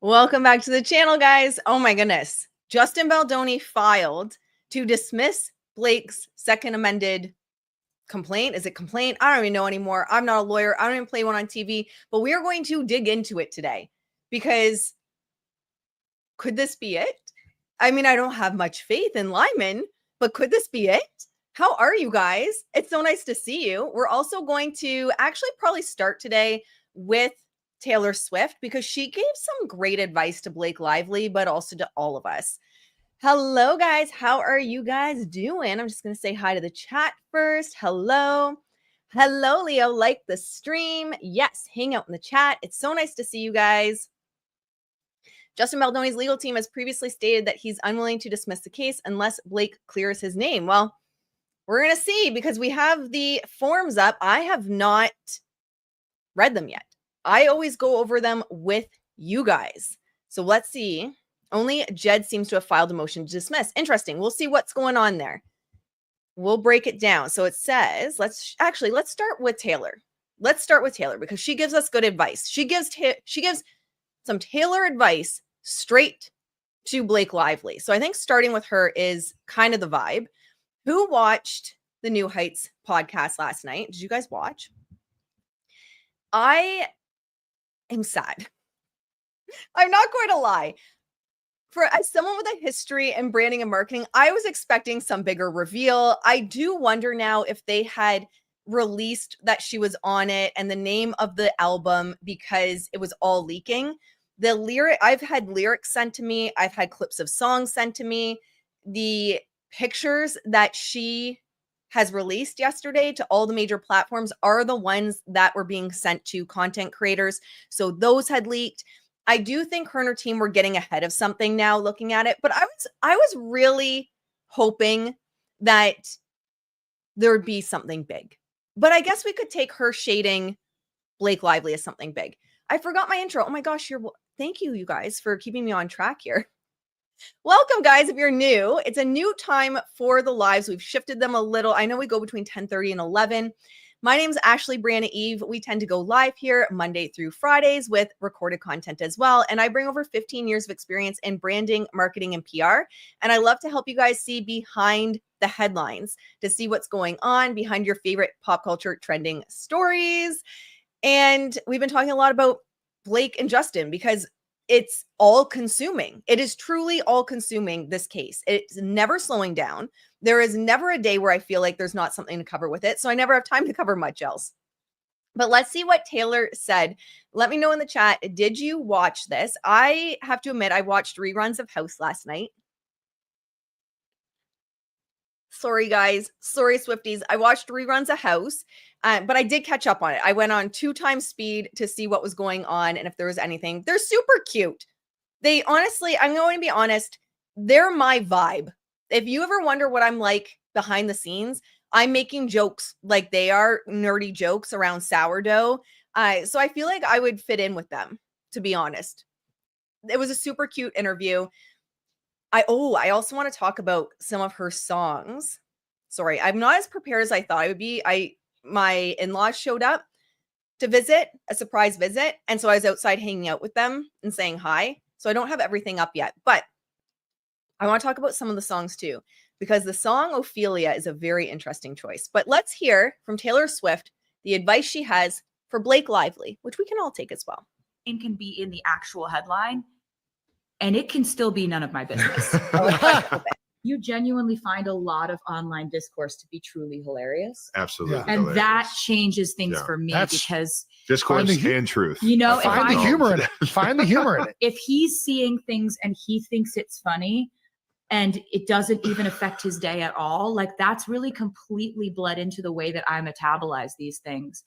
Welcome back to the channel, guys. Oh my goodness. Justin Baldoni filed to dismiss Blake's second amended complaint. Is it complaint? I don't even know anymore. I'm not a lawyer. I don't even play one on TV, but we are going to dig into it today because could this be it? I mean, I don't have much faith in Lyman, but could this be it? How are you guys? It's so nice to see you. We're also going to actually probably start today with Taylor Swift because she gave some great advice to Blake Lively, but also to all of us. Hello, guys. How are you guys doing? I'm just going to say hi to the chat first. Hello. Hello, Leo. Like the stream. Yes, hang out in the chat. It's so nice to see you guys. Justin Baldoni's legal team has previously stated that he's unwilling to dismiss the case unless Blake clears his name. Well, we're going to see because we have the forms up. I have not read them yet. I always go over them with you guys. So let's see. Only Jed seems to have filed a motion to dismiss. Interesting. We'll see what's going on there. We'll break it down. So it says, let's start with Taylor. Let's start with Taylor because she gives us good advice. She gives some Taylor advice straight to Blake Lively. So I think starting with her is kind of the vibe. Who watched the New Heights podcast last night? Did you guys watch? I am sad. I'm not going to lie. As someone with a history in branding and marketing, I was expecting some bigger reveal. I do wonder now if they had released that she was on it and the name of the album because it was all leaking. I've had lyrics sent to me. I've had clips of songs sent to me. The pictures that she has released yesterday to all the major platforms are the ones that were being sent to content creators. So those had leaked. I do think her and her team were getting ahead of something now looking at it, but I was really hoping that there would be something big. But I guess we could take her shading Blake Lively as something big. I forgot my intro. Oh my gosh, thank you guys for keeping me on track here. Welcome, guys. If you're new, it's a new time for the lives. We've shifted them a little. I know we go between 10:30 and 11. My name's Ashley Brianna Eve. We tend to go live here Monday through Fridays with recorded content as well. And I bring over 15 years of experience in branding, marketing, and PR. And I love to help you guys see behind the headlines, to see what's going on behind your favorite pop culture trending stories. And we've been talking a lot about Blake and Justin because it's all consuming. It is truly all consuming, this case. It's never slowing down. There is never a day where I feel like there's not something to cover with it. So I never have time to cover much else. But let's see what Taylor said. Let me know in the chat. Did you watch this? I have to admit, I watched reruns of House last night. Sorry, guys. Sorry, Swifties. I watched reruns of House, but I did catch up on it. I went on 2x speed to see what was going on and if there was anything. They're super cute. They honestly, I'm going to be honest, they're my vibe. If you ever wonder what I'm like behind the scenes, I'm making jokes like they are, nerdy jokes around sourdough. So I feel like I would fit in with them, to be honest. It was a super cute interview. I also want to talk about some of her songs. Sorry, I'm not as prepared as I thought I would be. My in-laws showed up to visit, a surprise visit. And so I was outside hanging out with them and saying hi. So I don't have everything up yet, but I want to talk about some of the songs too, because the song Ophelia is a very interesting choice. But let's hear from Taylor Swift the advice she has for Blake Lively, which we can all take as well. It can be in the actual headline, and it can still be none of my business. You genuinely find a lot of online discourse to be truly hilarious. Absolutely. Yeah. And hilarious. that changes things for me because discourse and truth. You know, find the humor in it. Find the humor in it. If he's seeing things and he thinks it's funny and it doesn't even affect his day at all, like that's really completely bled into the way that I metabolize these things.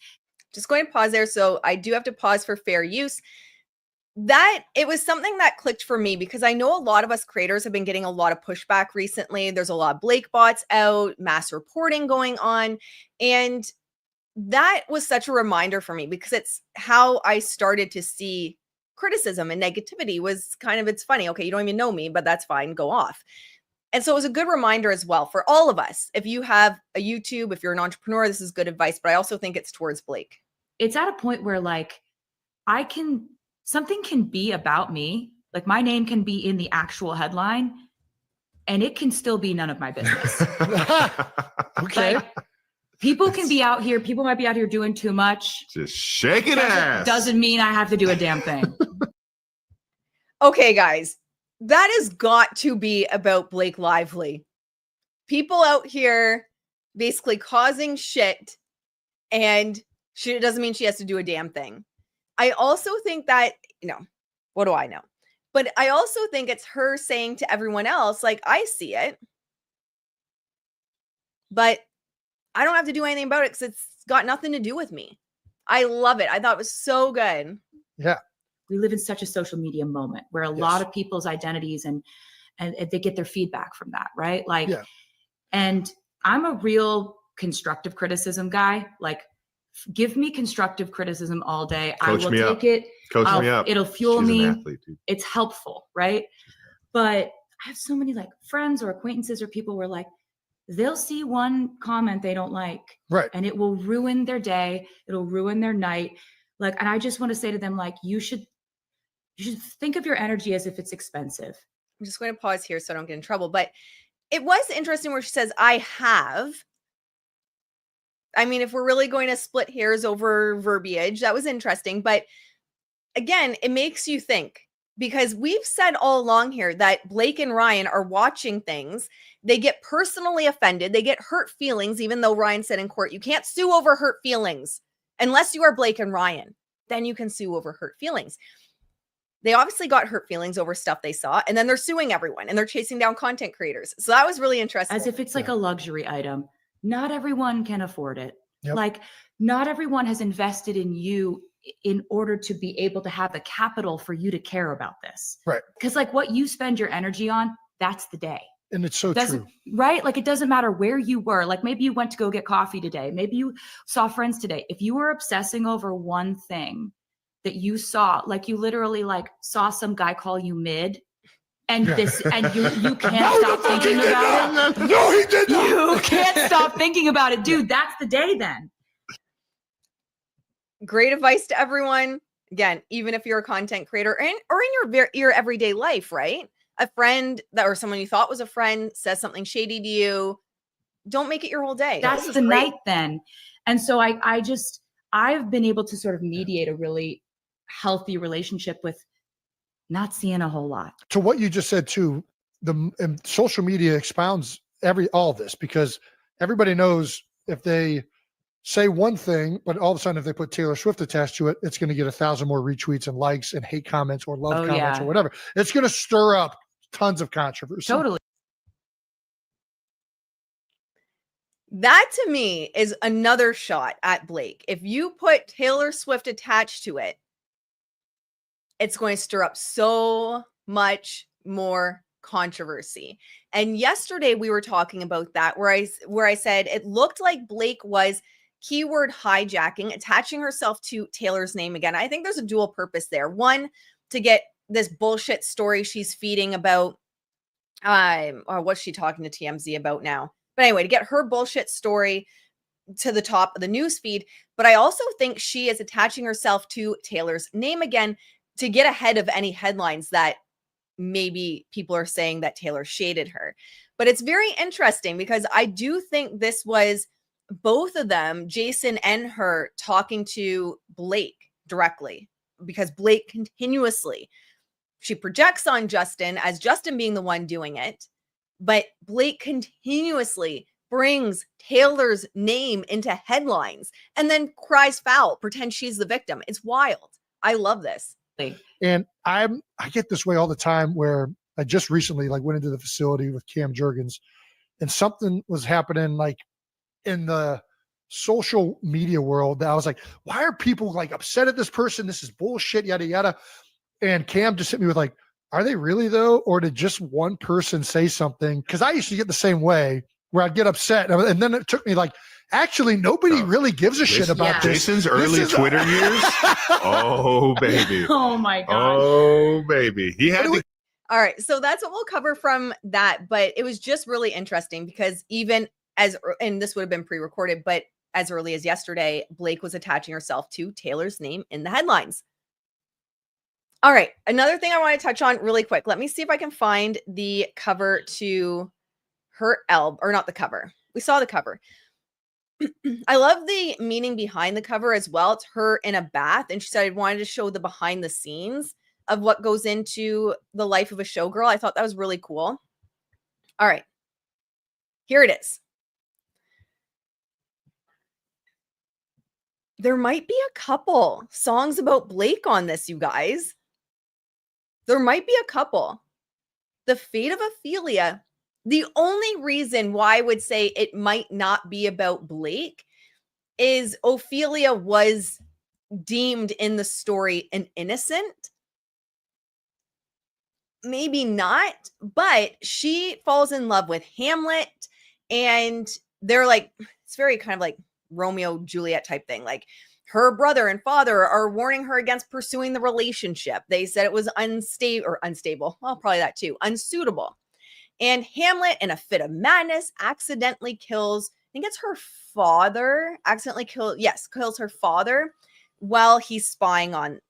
Just going to pause there. So I do have to pause for fair use. That it was something that clicked for me because I know a lot of us creators have been getting a lot of pushback recently. There's a lot of Blake bots out, mass reporting going on. And that was such a reminder for me because it's how I started to see criticism and negativity was kind of, it's funny. Okay, you don't even know me, but that's fine. Go off. And so it was a good reminder as well for all of us. If you have a YouTube, if you're an entrepreneur, this is good advice, but I also think it's towards Blake. It's at a point where like I can something can be about me. Like my name can be in the actual headline and it can still be none of my business. Okay. Like, people can be out here. People might be out here doing too much. Just shaking ass. Doesn't mean I have to do a damn thing. Okay, guys, that has got to be about Blake Lively. People out here basically causing shit, and it doesn't mean she has to do a damn thing. I also think that, what do I know? But I also think it's her saying to everyone else, like, I see it, but I don't have to do anything about it because it's got nothing to do with me. I love it. I thought it was so good. Yeah. We live in such a social media moment where a lot of people's identities and they get their feedback from that, right? Like, and I'm a real constructive criticism guy. Like, give me constructive criticism all day. I will take it. Coach me up. It'll fuel She's me. an athlete, dude. It's helpful, right? But I have so many like friends or acquaintances or people where like they'll see one comment they don't like, right, and it will ruin their day. It'll ruin their night. Like, and I just want to say to them, like, you should think of your energy as if it's expensive. I'm just going to pause here so I don't get in trouble. But it was interesting where she says, I have. I mean, if we're really going to split hairs over verbiage, that was interesting. But again, it makes you think, because we've said all along here that Blake and Ryan are watching things. They get personally offended. They get hurt feelings, even though Ryan said in court, you can't sue over hurt feelings unless you are Blake and Ryan. Then you can sue over hurt feelings. They obviously got hurt feelings over stuff they saw, and then they're suing everyone and they're chasing down content creators. So that was really interesting. As if it's like a luxury item. Not everyone can afford it. Yep. Like, not everyone has invested in you in order to be able to have the capital for you to care about this. Right. Because like what you spend your energy on, that's the day. And it's so true. Right? Like, it doesn't matter where you were. Like, maybe you went to go get coffee today. Maybe you saw friends today. If you were obsessing over one thing that you saw, like you literally like saw some guy call you mid, and you can't stop thinking about it. No, he did not. You can't stop thinking about it, dude. That's the day then. Great advice to everyone. Again, even if you're a content creator or in your everyday life, right? A friend or someone you thought was a friend says something shady to you, don't make it your whole day. That's the night then. And so I've been able to sort of mediate a really healthy relationship with not seeing a whole lot. To what you just said too, and social media expounds all of this, because everybody knows if they say one thing, but all of a sudden if they put Taylor Swift attached to it, it's going to get 1,000 more retweets and likes and hate comments or love comments or whatever. It's going to stir up tons of controversy. Totally. That to me is another shot at Blake. If you put Taylor Swift attached to it, it's going to stir up so much more controversy. And yesterday we were talking about that, where I said it looked like Blake was keyword hijacking, attaching herself to Taylor's name again. I think there's a dual purpose there. One, to get this bullshit story she's feeding about, or what's she talking to TMZ about now? But anyway, to get her bullshit story to the top of the news feed. But I also think she is attaching herself to Taylor's name again to get ahead of any headlines that maybe people are saying that Taylor shaded her. But it's very interesting because I do think this was both of them, Jason and her, talking to Blake directly, because Blake continuously, she projects on Justin as Justin being the one doing it, but Blake continuously brings Taylor's name into headlines and then cries foul, pretends she's the victim. It's wild. I love this. And I get this way all the time, where I just recently went into the facility with Cam Jurgens, and something was happening in the social media world that I was like, why are people upset at this person? This is bullshit, yada, yada. And Cam just hit me with are they really though? Or did just one person say something? Because I used to get the same way, where I'd get upset. And then it took me actually, nobody really gives a shit about this. Jason's early Twitter years. Oh, baby. Oh, my God. Oh, baby. He had to. All right. So that's what we'll cover from that. But it was just really interesting because even and this would have been pre-recorded, but as early as yesterday, Blake was attaching herself to Taylor's name in the headlines. All right. Another thing I want to touch on really quick. Let me see if I can find the cover to her album, or not the cover. We saw the cover. I love the meaning behind the cover as well. It's her in a bath, and she said I wanted to show the behind the scenes of what goes into the life of a showgirl. I thought that was really cool. All right. Here it is. There might be a couple songs about Blake on this, you guys. There might be a couple. The Fate of Ophelia. The only reason why I would say it might not be about Blake is Ophelia was deemed in the story an innocent. Maybe not, but she falls in love with Hamlet, and they're like, it's very kind of like Romeo Juliet type thing. Like her brother and father are warning her against pursuing the relationship. They said it was unstable. Well, probably that too. Unsuitable. And Hamlet, in a fit of madness, accidentally kills, I think it's her father, kills her father while he's spying on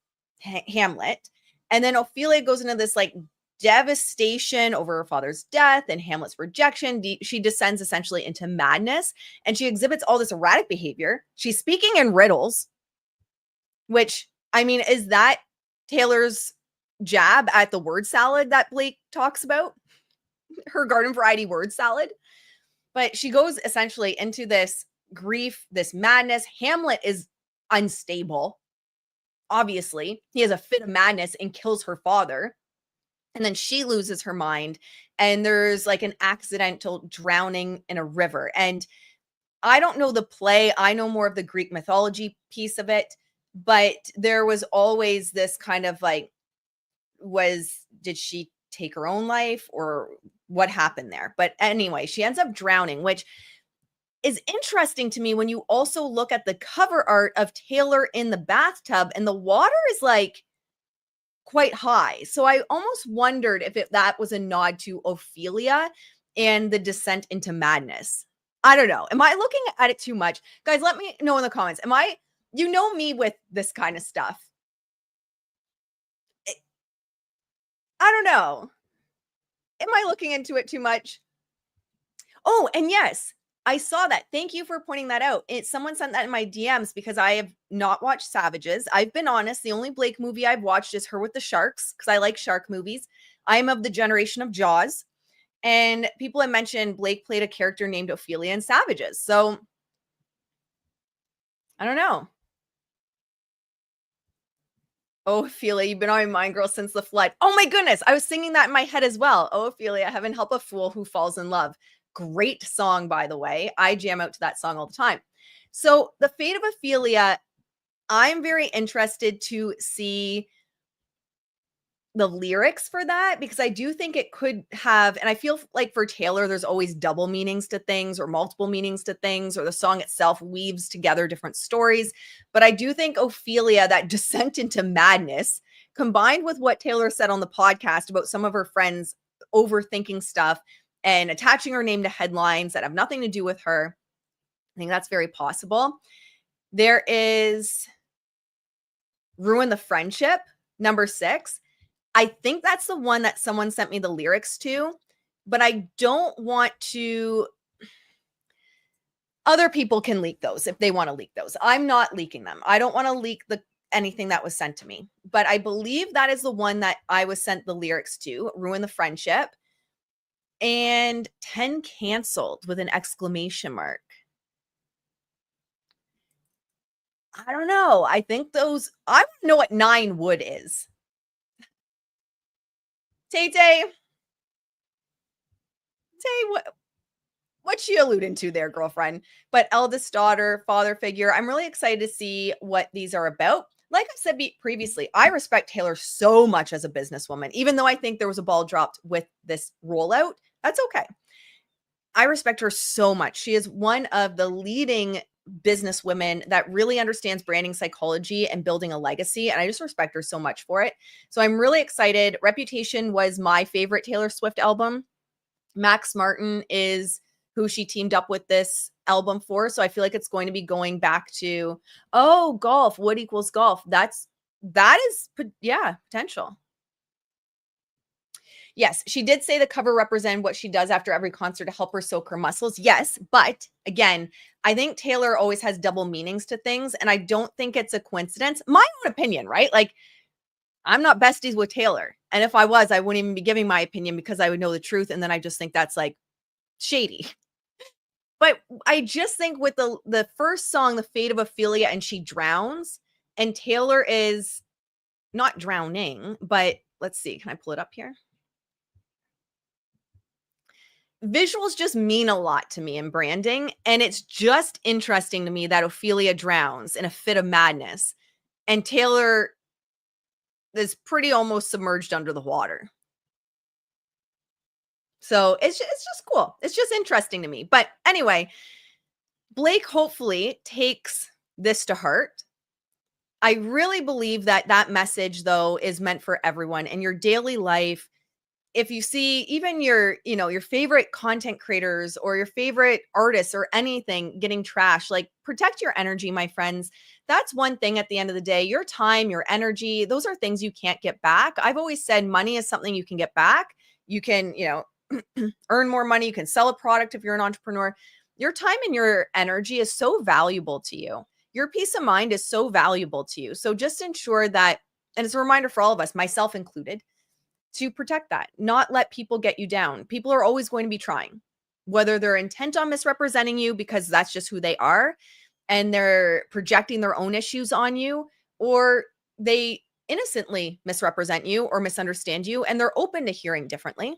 Hamlet. And then Ophelia goes into this like devastation over her father's death and Hamlet's rejection. She descends essentially into madness, and she exhibits all this erratic behavior. She's speaking in riddles, which, I mean, is that Taylor's jab at the word salad that Blake talks about? Her garden variety word salad. But she goes essentially into this grief, this madness. Hamlet is unstable. Obviously, he has a fit of madness and kills her father. And then she loses her mind, and there's like an accidental drowning in a river. And I don't know the play. I know more of the Greek mythology piece of it, but there was always this kind of like, did she take her own life, or what happened there? But anyway, she ends up drowning, which is interesting to me when you also look at the cover art of Taylor in the bathtub, and the water is like quite high. So I almost wondered if that was a nod to Ophelia and the descent into madness. I don't know. Am I looking at it too much? Guys, let me know in the comments. You know me with this kind of stuff. I don't know. Am I looking into it too much? Oh, and yes, I saw that. Thank you for pointing that out. Someone sent that in my DMs because I have not watched Savages. I've been honest. The only Blake movie I've watched is Her with the Sharks, because I like shark movies. I am of the generation of Jaws. And people have mentioned Blake played a character named Ophelia in Savages. So I don't know. Oh, Ophelia, you've been on my mind, girl, since the flood. Oh my goodness. I was singing that in my head as well. Oh, Ophelia, heaven help a fool who falls in love. Great song, by the way. I jam out to that song all the time. So the Fate of Ophelia, I'm very interested to see the lyrics for that, because I do think it could have, and I feel like for Taylor, there's always double meanings to things or multiple meanings to things, or the song itself weaves together different stories. But I do think Ophelia, that descent into madness, combined with what Taylor said on the podcast about some of her friends overthinking stuff and attaching her name to headlines that have nothing to do with her, I think that's very possible. There is Ruin the Friendship, number 6. I think that's the one that someone sent me the lyrics to, but I don't want to. Other people can leak those if they want to leak those. I'm not leaking them. I don't want to leak anything that was sent to me, but I believe that is the one that I was sent the lyrics to, Ruin the Friendship, and 10 canceled with an exclamation mark. I don't know. I think those, I don't know what 9 wood is. Tay, what's she alluding to there, girlfriend? But eldest daughter, father figure. I'm really excited to see what these are about. Like I said previously, I respect Taylor so much as a businesswoman, even though I think there was a ball dropped with this rollout. That's okay. I respect her so much. She is one of the leading businesswomen that really understands branding psychology and building a legacy. And I just respect her so much for it. So I'm really excited. Reputation was my favorite Taylor Swift album. Max Martin is who she teamed up with this album for. So I feel like it's going to be going back to, golf, what equals golf? That's that is, potential. Yes, she did say the cover represented what she does after every concert to help her soak her muscles. Yes, but again, I think Taylor always has double meanings to things, and I don't think it's a coincidence. My own opinion, right? Like, I'm not besties with Taylor, and if I was, I wouldn't even be giving my opinion because I would know the truth, and then I just think that's like shady. But I just think with the first song, The Fate of Ophelia, and she drowns, and Taylor is not drowning, but let's see. Can I pull it up here? Visuals just mean a lot to me in branding, and it's just interesting to me that Ophelia drowns in a fit of madness, and Taylor is pretty almost submerged under the water. So it's just cool. It's just interesting to me. But anyway, Blake hopefully takes this to heart. I really believe that that message, though, is meant for everyone in your daily life. If you see even your favorite content creators or your favorite artists or anything getting trashed, like, protect your energy, my friends. That's one thing at the end of the day. Your time, your energy, those are things you can't get back. I've always said money is something you can get back. You can, earn more money. You can sell a product if you're an entrepreneur. Your time and your energy is so valuable to you. Your peace of mind is so valuable to you. So just ensure that, and it's a reminder for all of us, myself included, to protect that, not let people get you down. People are always going to be trying, whether they're intent on misrepresenting you because that's just who they are and they're projecting their own issues on you, or they innocently misrepresent you or misunderstand you and they're open to hearing differently.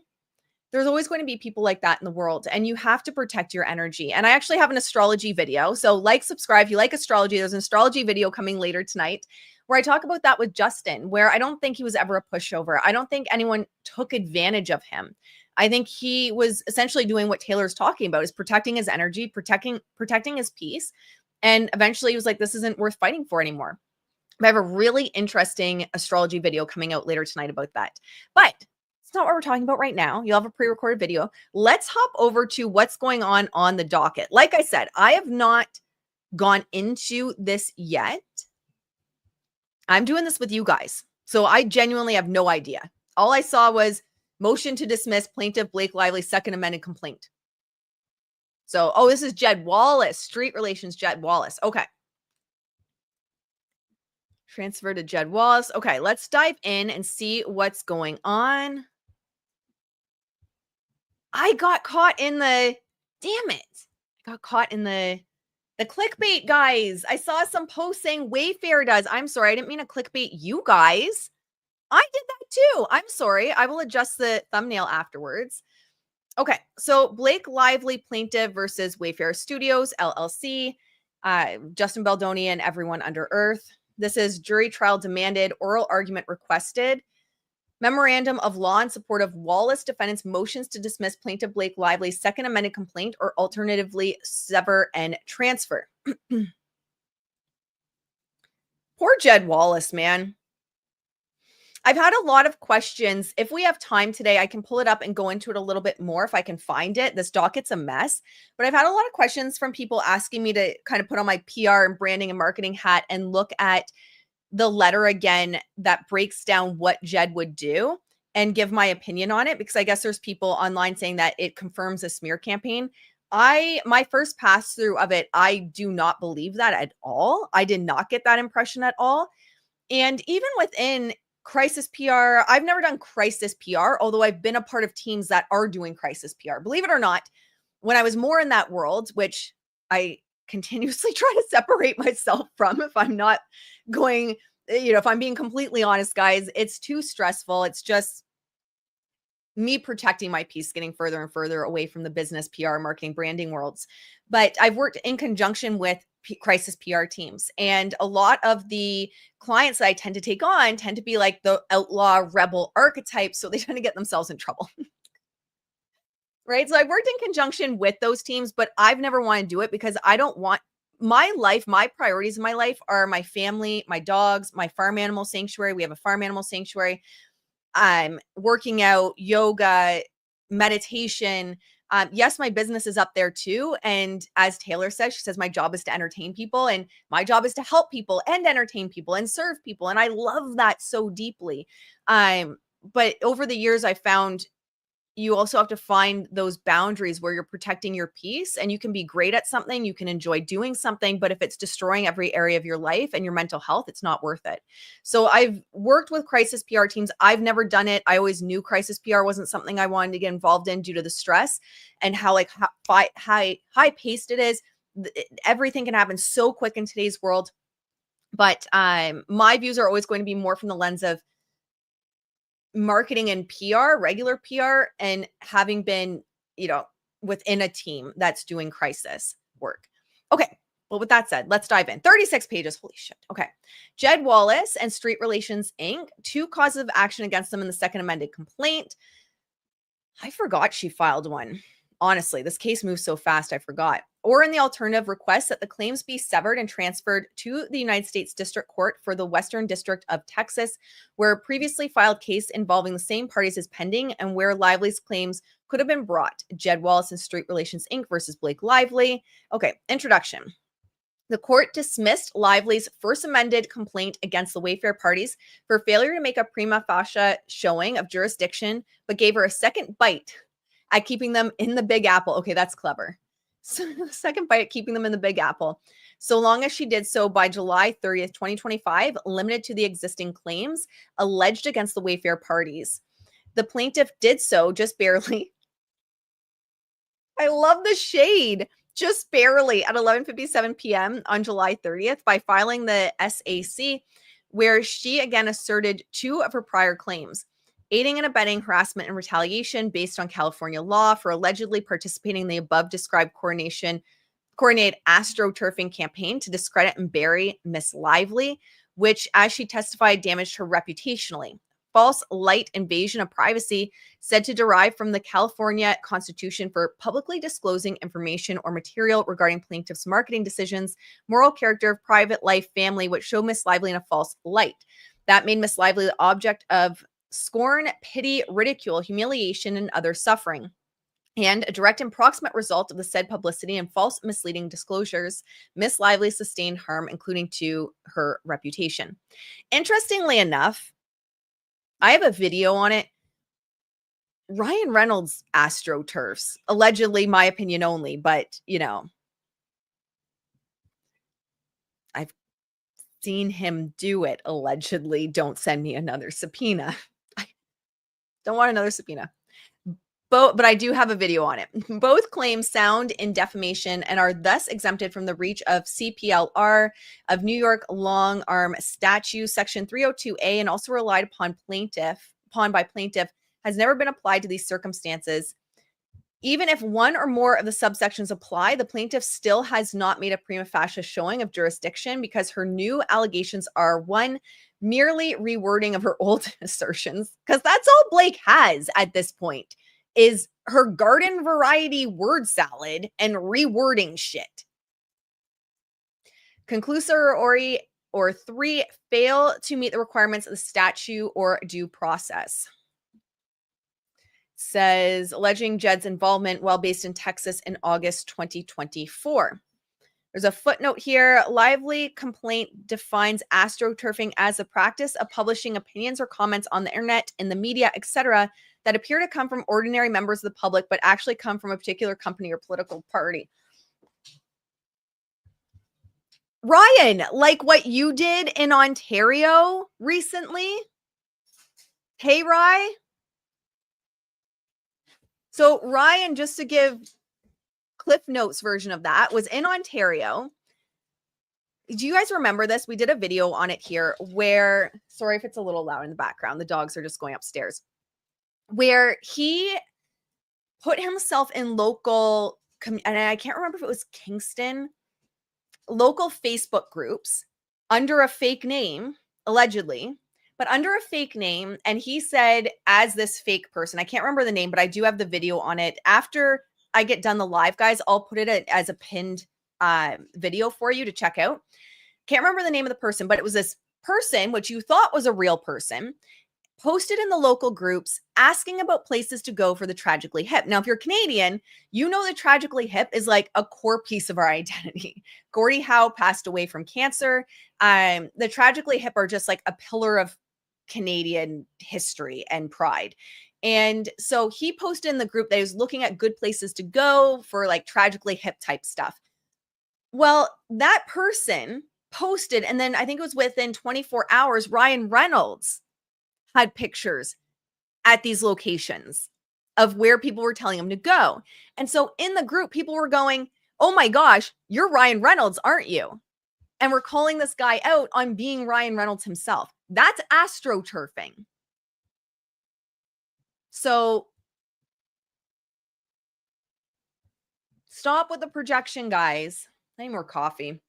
There's always going to be people like that in the world, and you have to protect your energy. And I actually have an astrology video. So like, subscribe if you like astrology. There's an astrology video coming later tonight where I talk about that with Justin, where I don't think he was ever a pushover. I don't think anyone took advantage of him. I think he was essentially doing what Taylor's talking about, is protecting his energy, protecting his peace. And eventually he was like, this isn't worth fighting for anymore. I have a really interesting astrology video coming out later tonight about that. But it's not what we're talking about right now. You'll have a pre-recorded video. Let's hop over to what's going on the docket. Like I said, I have not gone into this yet. I'm doing this with you guys. So I genuinely have no idea. All I saw was motion to dismiss plaintiff Blake Lively's second amended complaint. So, this is Jed Wallace, street relations Jed Wallace. Okay. Transfer to Jed Wallace. Okay, let's dive in and see what's going on. I got caught in the, damn it. I got caught in the clickbait, guys. I saw some posts saying Wayfair does. I'm sorry. I didn't mean to clickbait you guys. I did that too. I'm sorry. I will adjust the thumbnail afterwards. Okay. So Blake Lively plaintiff versus Wayfair Studios, LLC, Justin Baldoni and everyone under earth. This is jury trial demanded, oral argument requested. Memorandum of law in support of Wallace defendants' motions to dismiss plaintiff Blake Lively's second amended complaint or alternatively sever and transfer. Poor Jed Wallace, man. I've had a lot of questions. If we have time today, I can pull it up and go into it a little bit more if I can find it. This docket's a mess, but I've had a lot of questions from people asking me to kind of put on my PR and branding and marketing hat and look at the letter again that breaks down what Jed would do and give my opinion on it, because I guess there's people online saying that it confirms a smear campaign. My first pass through of it, I do not believe that at all. I did not get that impression at all. And even within crisis PR, I've never done crisis PR, although I've been a part of teams that are doing crisis PR. Believe it or not, when I was more in that world, which I continuously try to separate myself from, if I'm not going, if I'm being completely honest, guys, it's too stressful. It's just me protecting my peace, getting further and further away from the business, PR, marketing, branding worlds. But I've worked in conjunction with crisis PR teams. And a lot of the clients that I tend to take on tend to be like the outlaw rebel archetype. So they tend to get themselves in trouble. Right. So I've worked in conjunction with those teams, but I've never wanted to do it because I don't want my life. My priorities in my life are my family, my dogs, my farm animal sanctuary. We have a farm animal sanctuary. I'm working out, yoga, meditation, Yes, my business is up there too. And as Taylor says, she says, my job is to entertain people and my job is to help people and entertain people and serve people. And I love that so deeply. But over the years, I found you also have to find those boundaries where you're protecting your peace, and you can be great at something, you can enjoy doing something, but if it's destroying every area of your life and your mental health, it's not worth it. So I've worked with crisis PR teams. I've never done it. I always knew crisis PR wasn't something I wanted to get involved in due to the stress and how like high paced it is. Everything can happen so quick in today's world. But my views are always going to be more from the lens of marketing and PR, regular PR, and having been, within a team that's doing crisis work. Okay. Well, with that said, let's dive in. 36 pages. Holy shit. Okay. Jed Wallace and Street Relations Inc. 2 causes of action against them in the second amended complaint. I forgot she filed one. Honestly, this case moves so fast, I forgot. Or in the alternative, request that the claims be severed and transferred to the United States District Court for the Western District of Texas, where a previously filed case involving the same parties is pending and where Lively's claims could have been brought. Jed Wallace and Street Relations Inc. versus Blake Lively. Okay, introduction. The court dismissed Lively's first amended complaint against the Wayfair parties for failure to make a prima facie showing of jurisdiction, but gave her a second bite at keeping them in the Big Apple. Okay, that's clever. So the second bite at keeping them in the Big Apple, so long as she did so by July 30th, 2025, limited to the existing claims alleged against the Wayfair parties. The plaintiff did so just barely. I love the shade. Just barely at 11:57 p.m. on July 30th by filing the SAC, where she again asserted 2 of her prior claims. Aiding and abetting harassment and retaliation based on California law for allegedly participating in the above described coordinated astroturfing campaign to discredit and bury Miss Lively, which, as she testified, damaged her reputationally. False light invasion of privacy said to derive from the California Constitution for publicly disclosing information or material regarding plaintiff's marketing decisions, moral character of private life, family, which show Miss Lively in a false light. That made Miss Lively the object of scorn, pity, ridicule, humiliation, and other suffering. And a direct and proximate result of the said publicity and false misleading disclosures, Miss Lively sustained harm, including to her reputation. Interestingly enough, I have a video on it. Ryan Reynolds astroturfs, allegedly, my opinion only, but I've seen him do it allegedly. Don't send me another subpoena. I don't want another subpoena. But I do have a video on it. Both claims sound in defamation and are thus exempted from the reach of CPLR of New York long arm statute section 302A, and also relied upon by plaintiff has never been applied to these circumstances. Even if one or more of the subsections apply, the plaintiff still has not made a prima facie showing of jurisdiction because her new allegations are, 1, merely rewording of her old assertions, because that's all Blake has at this point, is her garden variety word salad and rewording shit. Conclusory, or 3, fail to meet the requirements of the statute or due process. Says alleging Jed's involvement while based in Texas in August 2024. There's a footnote here. Lively complaint defines astroturfing as the practice of publishing opinions or comments on the internet, in the media, etc., that appear to come from ordinary members of the public, but actually come from a particular company or political party. Ryan, like what you did in Ontario recently. Hey, Rye. So Ryan, just to give Cliff Notes version of that, was in Ontario. Do you guys remember this? We did a video on it here where, sorry if it's a little loud in the background, the dogs are just going upstairs, where he put himself in local, and I can't remember if it was Kingston, local Facebook groups under a fake name, allegedly, but under a fake name. And he said, as this fake person, I can't remember the name, but I do have the video on it. After I get done the live, guys, I'll put it as a pinned video for you to check out. Can't remember the name of the person, but it was this person, which you thought was a real person. posted in the local groups asking about places to go for the Tragically Hip. Now, if you're Canadian, you know the Tragically Hip is like a core piece of our identity. Gordie Howe passed away from cancer. The Tragically Hip are just like a pillar of Canadian history and pride. And so he posted in the group that he was looking at good places to go for like Tragically Hip type stuff. Well, that person posted, and then I think it was within 24 hours, Ryan Reynolds had pictures at these locations of where people were telling him to go. And so in the group, people were going, oh my gosh, you're Ryan Reynolds, aren't you? And we're calling this guy out on being Ryan Reynolds himself. That's astroturfing. So stop with the projection, guys. I need more coffee.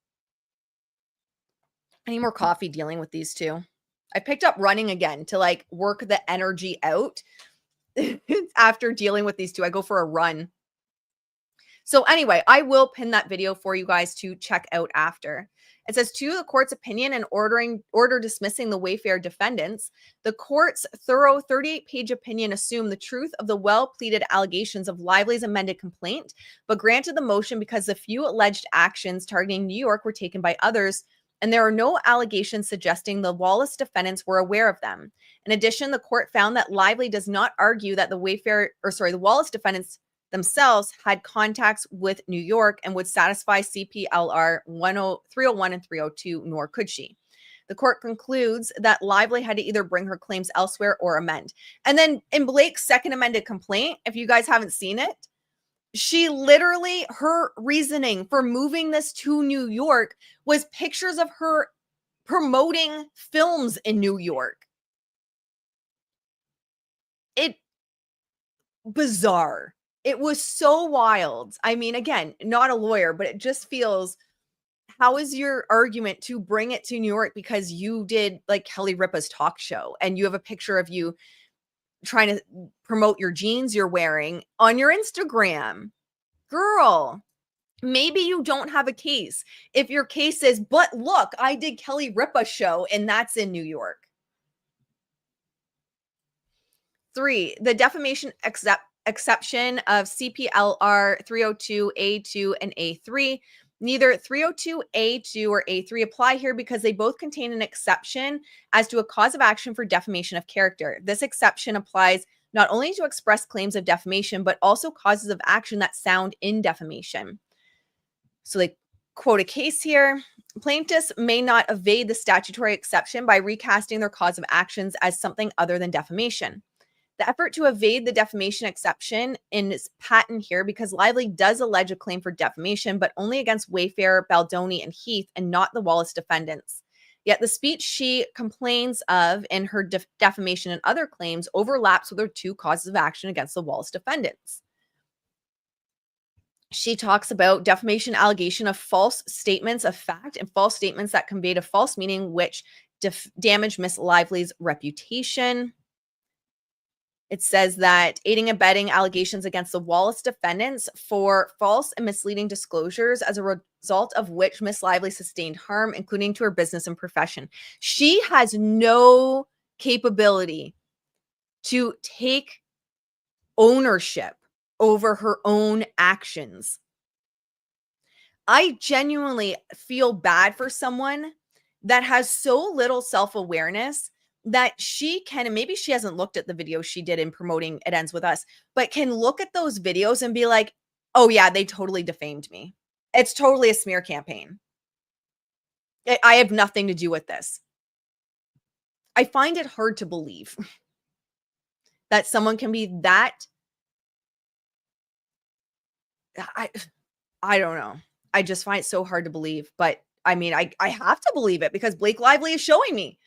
I need more coffee dealing with these two. I picked up running again to like work the energy out after dealing with these two. I go for a run. So anyway, I will pin that video for you guys to check out after. It says, to the court's opinion and order dismissing the Wayfair defendants, the court's thorough 38-page opinion assumed the truth of the well-pleaded allegations of Lively's amended complaint, but granted the motion because the few alleged actions targeting New York were taken by others, and there are no allegations suggesting the Wallace defendants were aware of them. In addition, the court found that Lively does not argue that the Wallace defendants themselves had contacts with New York and would satisfy CPLR 301 and 302, nor could she. The court concludes that Lively had to either bring her claims elsewhere or amend. And then in Blake's second amended complaint, if you guys haven't seen it, she literally, her reasoning for moving this to New York was pictures of her promoting films in New York. Bizarre. It was so wild. I mean, again, not a lawyer, but it just feels, how is your argument to bring it to New York because you did like Kelly Ripa's talk show and you have a picture of you trying to promote your jeans you're wearing on your Instagram? Girl, maybe you don't have a case. If your case is, but look, I did Kelly Ripa's show and that's in New York. 3, the defamation exception of CPLR 302, A2, and A3. Neither 302, A2, or A3 apply here because they both contain an exception as to a cause of action for defamation of character. This exception applies not only to express claims of defamation, but also causes of action that sound in defamation. So they quote a case here. Plaintiffs may not evade the statutory exception by recasting their cause of actions as something other than defamation. The effort to evade the defamation exception is patent here because Lively does allege a claim for defamation, but only against Wayfair, Baldoni, and Heath, and not the Wallace defendants. Yet the speech she complains of in her defamation and other claims overlaps with her 2 causes of action against the Wallace defendants. She talks about defamation allegation of false statements of fact and false statements that conveyed a false meaning which damage Miss Lively's reputation. It says that aiding and abetting allegations against the Wallace defendants for false and misleading disclosures as a result of which Miss Lively sustained harm, including to her business and profession. She has no capability to take ownership over her own actions. I genuinely feel bad for someone that has so little self-awareness that she can, and maybe she hasn't looked at the video she did in promoting It Ends With Us, but can look at those videos and be like, oh yeah, they totally defamed me. It's totally a smear campaign. I have nothing to do with this. I find it hard to believe that someone can be that, I don't know. I just find it so hard to believe, but I mean, I have to believe it because Blake Lively is showing me.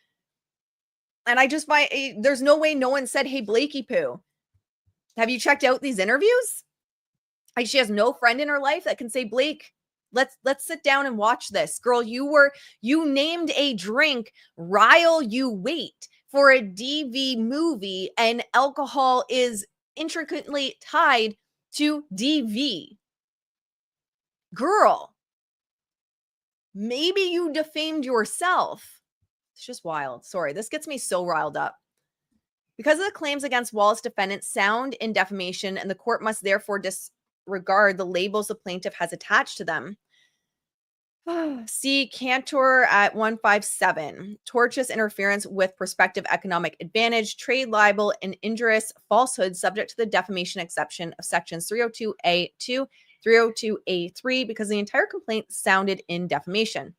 And I just find there's no way no one said, hey, Blakey Poo, have you checked out these interviews? Like, she has no friend in her life that can say, Blake, let's sit down and watch this. Girl, you named a drink Rile You Wait for a DV movie, and alcohol is intricately tied to DV. Girl, maybe you defamed yourself. It's just wild. Sorry, this gets me so riled up. Because of the claims against Wallace defendants sound in defamation, and the court must therefore disregard the labels the plaintiff has attached to them. See Cantor at 157. Tortious interference with prospective economic advantage, trade libel, and injurious falsehood subject to the defamation exception of sections 302A2, 302A3, because the entire complaint sounded in defamation.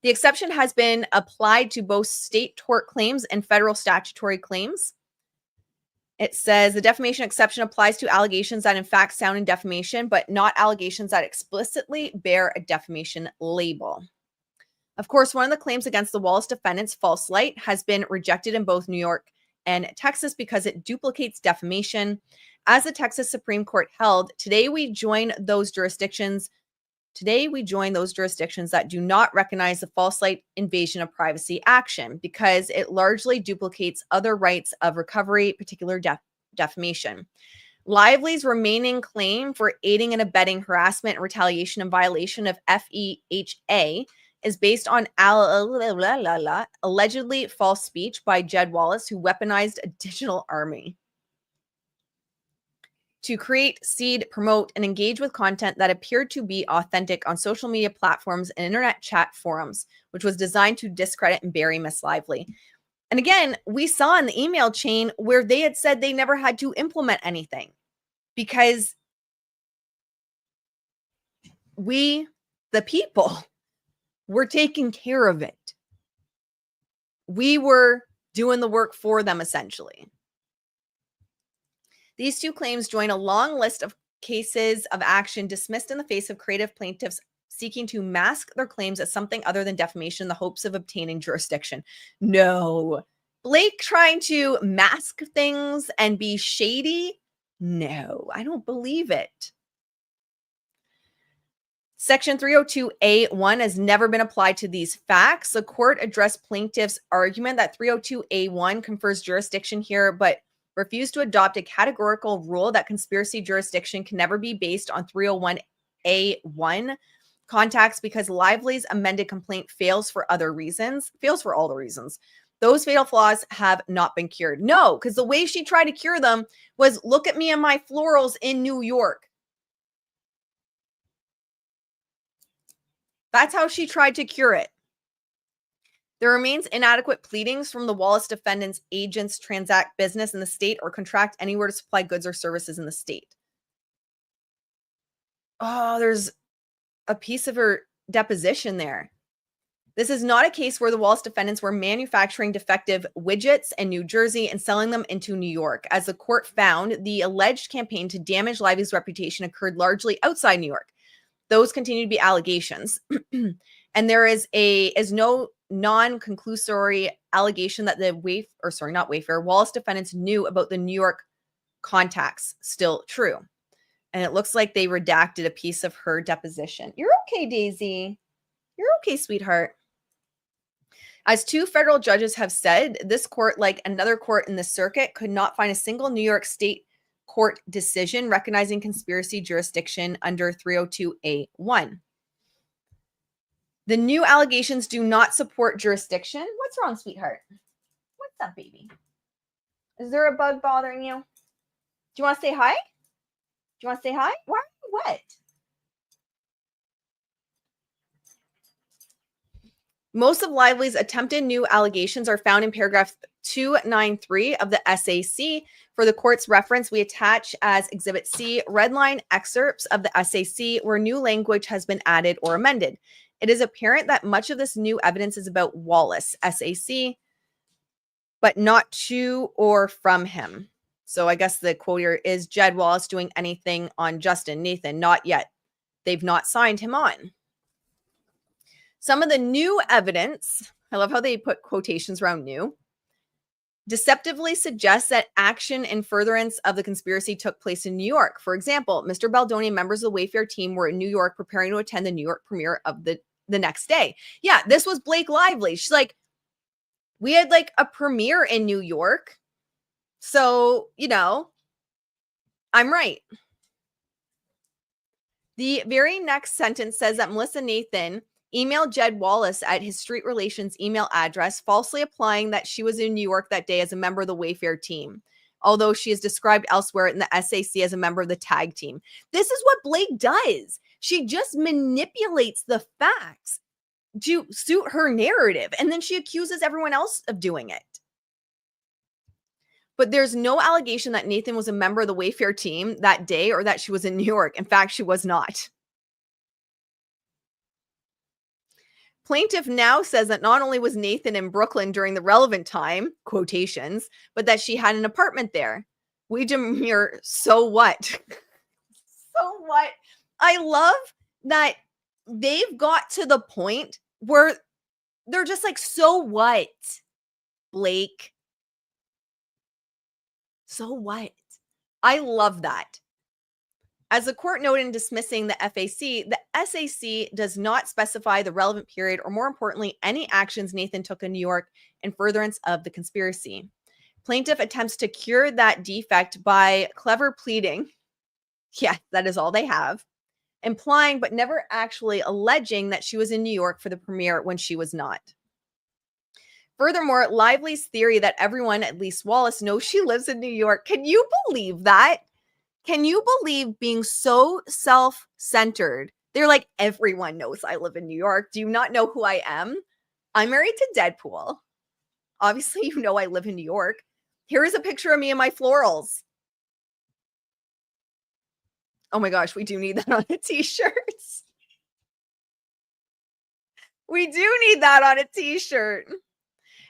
The exception has been applied to both state tort claims and federal statutory claims. It says the defamation exception applies to allegations that in fact sound in defamation, but not allegations that explicitly bear a defamation label. Of course, one of the claims against the Wallace defendants, false light, has been rejected in both New York and Texas because it duplicates defamation. As the Texas Supreme Court held, today we join those jurisdictions that do not recognize the false light invasion of privacy action because it largely duplicates other rights of recovery, particular defamation. Lively's remaining claim for aiding and abetting harassment, retaliation, and violation of FEHA is based on allegedly false speech by Jed Wallace, who weaponized a digital army to create, seed, promote, and engage with content that appeared to be authentic on social media platforms and internet chat forums, which was designed to discredit and bury Miss Lively. And again, we saw in the email chain where they had said they never had to implement anything because we, the people, were taking care of it. We were doing the work for them, essentially. These two claims join a long list of cases of action dismissed in the face of creative plaintiffs seeking to mask their claims as something other than defamation in the hopes of obtaining jurisdiction. No. Blake trying to mask things and be shady? No, I don't believe it. Section 302A1 has never been applied to these facts. The court addressed plaintiffs' argument that 302A1 confers jurisdiction here, but refused to adopt a categorical rule that conspiracy jurisdiction can never be based on 301A1 contacts because Lively's amended complaint fails for all the reasons. Those fatal flaws have not been cured. No, because the way she tried to cure them was look at me and my florals in New York. That's how she tried to cure it. There remains inadequate pleadings from the Wallace defendants' agents transact business in the state or contract anywhere to supply goods or services in the state. Oh, there's a piece of her deposition there. This is not a case where the Wallace defendants were manufacturing defective widgets in New Jersey and selling them into New York. As the court found, the alleged campaign to damage Lively's reputation occurred largely outside New York. Those continue to be allegations. And there is no non-conclusory allegation that the Wallace defendants knew about the New York contacts. Still true. And it looks like they redacted a piece of her deposition. You're okay, Daisy. You're okay, sweetheart. As two federal judges have said, this court, like another court in the circuit, could not find a single New York state court decision recognizing conspiracy jurisdiction under 302A1. The new allegations do not support jurisdiction. What's wrong, sweetheart? What's up, baby? Is there a bug bothering you? Do you want to say hi? Do you want to say hi? Why are you wet? Most of Lively's attempted new allegations are found in paragraph 293 of the SAC. For the court's reference, we attach as Exhibit C redline excerpts of the SAC where new language has been added or amended. It is apparent that much of this new evidence is about Wallace, SAC, but not to or from him. So I guess the quote here is Jed Wallace doing anything on Justin Nathan? Not yet. They've not signed him on. Some of the new evidence, I love how they put quotations around new, deceptively suggests that action in furtherance of the conspiracy took place in New York. For example, Mr. Baldoni and members of the Wayfair team were in New York preparing to attend the New York premiere of the next day. Yeah, this was Blake Lively. She's like, we had like a premiere in New York. So, I'm right. The very next sentence says that Melissa Nathan emailed Jed Wallace at his street relations email address, falsely implying that she was in New York that day as a member of the Wayfair team, although she is described elsewhere in the SAC as a member of the tag team. This is what Blake does. She just manipulates the facts to suit her narrative, and then she accuses everyone else of doing it. But there's no allegation that Nathan was a member of the Wayfair team that day or that she was in New York. In fact, she was not. Plaintiff now says that not only was Nathan in Brooklyn during the relevant time, quotations, but that she had an apartment there. We demur, so what? So what? I love that they've got to the point where they're just like, so what, Blake? So what? I love that. As the court noted in dismissing the FAC, the SAC does not specify the relevant period or, more importantly, any actions Nathan took in New York in furtherance of the conspiracy. Plaintiff attempts to cure that defect by clever pleading. Yeah, that is all they have. Implying but never actually alleging that she was in New York for the premiere when she was not. Furthermore, Lively's theory that everyone, at least Wallace, knows she lives in New York. Can you believe that? Can you believe being so self-centered? They're like, everyone knows I live in New York. Do you not know who I am? I'm married to Deadpool. Obviously, you know I live in New York. Here is a picture of me and my florals. Oh my gosh, we do need that on a t-shirt. We do need that on a t-shirt.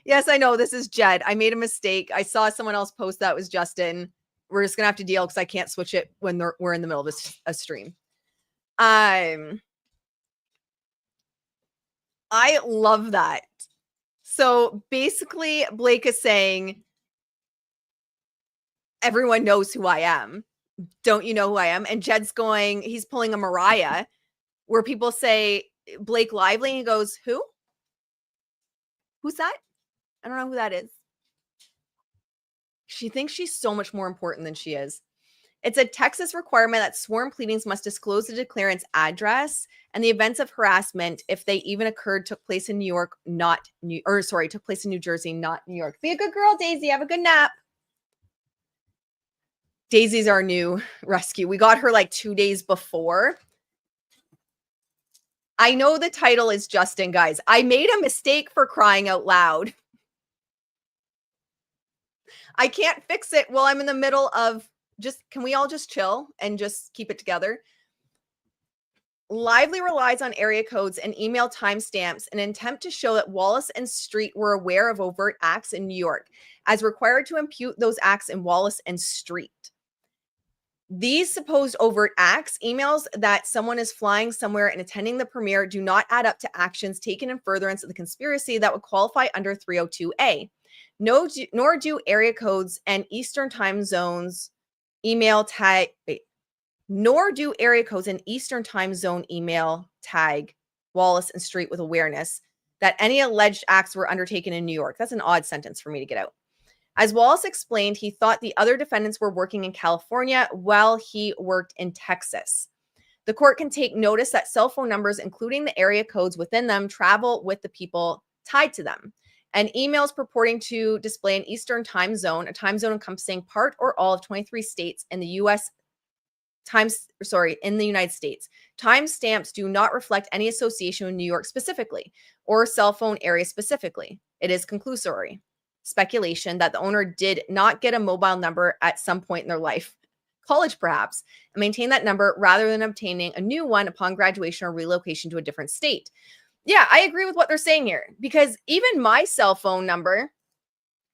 Yes, I know this is Jed. I made a mistake. I saw someone else post that was Justin. We're just going to have to deal because I can't switch it when we're in the middle of a stream. I love that. So basically, Blake is saying, everyone knows who I am. Don't you know who I am? And Jed's going, he's pulling a Mariah where people say, Blake Lively, and he goes, who? Who's that? I don't know who that is. She thinks she's so much more important than she is. It's a Texas requirement that sworn pleadings must disclose the declarant's address and the events of harassment, if they even occurred, took place in New York, took place in New Jersey, not New York. Be a good girl, Daisy. Have a good nap. Daisy's our new rescue. We got her like 2 days before. I know the title is Justin, guys. I made a mistake, for crying out loud. I can't fix it while I'm in the middle of can we all just chill and just keep it together? Lively relies on area codes and email timestamps in an attempt to show that Wallace and Street were aware of overt acts in New York, as required to impute those acts in Wallace and Street. These supposed overt acts, emails that someone is flying somewhere and attending the premiere, do not add up to actions taken in furtherance of the conspiracy that would qualify under 302A. Nor do area codes and Eastern time zones email tag. Nor do area codes and Eastern time zone email tag Wallace and Street with awareness that any alleged acts were undertaken in New York. That's an odd sentence for me to get out. As Wallace explained, he thought the other defendants were working in California while he worked in Texas. The court can take notice that cell phone numbers, including the area codes within them, travel with the people tied to them. And emails purporting to display an Eastern time zone, a time zone encompassing part or all of 23 states in the in the United States. Timestamps do not reflect any association with New York specifically or cell phone area specifically. It is conclusory speculation that the owner did not get a mobile number at some point in their life, college perhaps, and maintain that number rather than obtaining a new one upon graduation or relocation to a different state. Yeah, I agree with what they're saying here, because even my cell phone number,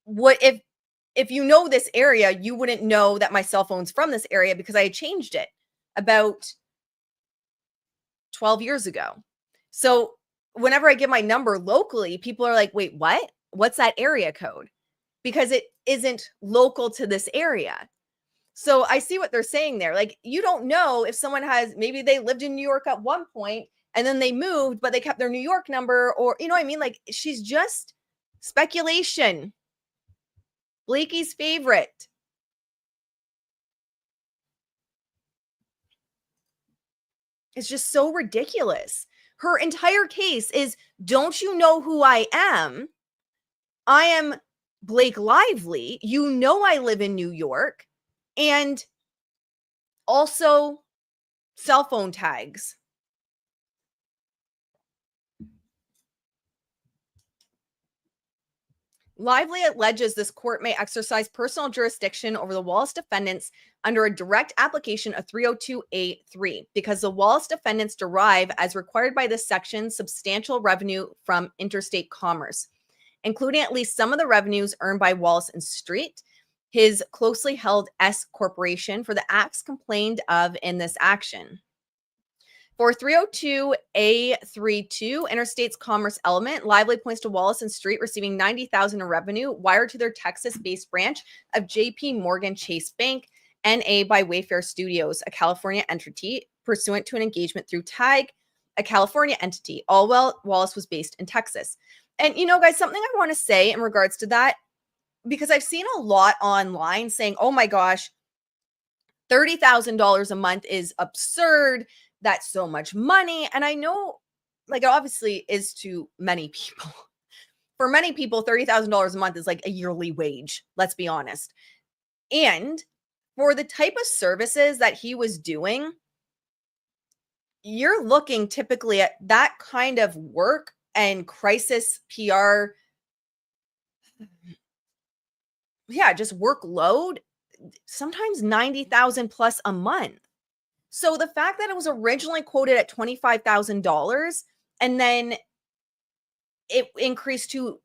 if you know this area, you wouldn't know that my cell phone's from this area because I had changed it about 12 years ago. So whenever I give my number locally, people are like, wait, what? What's that area code? Because it isn't local to this area. So I see what they're saying there. Like, you don't know if someone maybe they lived in New York at one point and then they moved, but they kept their New York number, or, you know what I mean? Like, she's just speculation. Blakey's favorite. It's just so ridiculous. Her entire case is, don't you know who I am? I am Blake Lively. You know I live in New York. And also cell phone tags. Lively alleges this court may exercise personal jurisdiction over the Wallace defendants under a direct application of 302A3 because the Wallace defendants derive, as required by this section, substantial revenue from interstate commerce, including at least some of the revenues earned by Wallace and Street, his closely held S corporation, for the acts complained of in this action. For 302A32, Interstate's commerce element, Lively points to Wallace and Street receiving $90,000 in revenue wired to their Texas-based branch of JP Morgan Chase Bank, NA by Wayfair Studios, a California entity, pursuant to an engagement through TAG, a California entity, all while Wallace was based in Texas. And, you know, guys, something I want to say in regards to that, because I've seen a lot online saying, oh my gosh, $30,000 a month is absurd. That's so much money. And I know, like, it obviously is to many people. For many people, $30,000 a month is like a yearly wage. Let's be honest. And for the type of services that he was doing, you're looking typically at that kind of work and crisis PR. Yeah, just workload, sometimes 90,000 plus a month. So the fact that it was originally quoted at $25,000 and then it increased to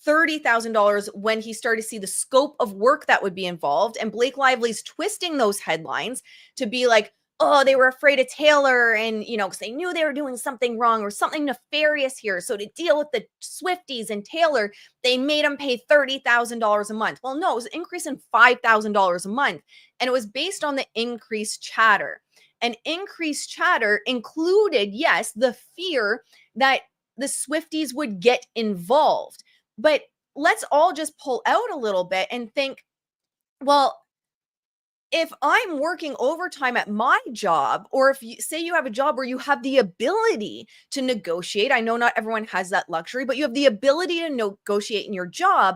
$30,000 when he started to see the scope of work that would be involved, and Blake Lively's twisting those headlines to be like, oh, they were afraid of Taylor and, you know, because they knew they were doing something wrong or something nefarious here. So to deal with the Swifties and Taylor, they made him pay $30,000 a month. Well, no, it was an increase in $5,000 a month. And it was based on the increased chatter. And increased chatter included, yes, the fear that the Swifties would get involved. But let's all just pull out a little bit and think, well, if I'm working overtime at my job, or if you say you have a job where you have the ability to negotiate, I know not everyone has that luxury, but you have the ability to negotiate in your job.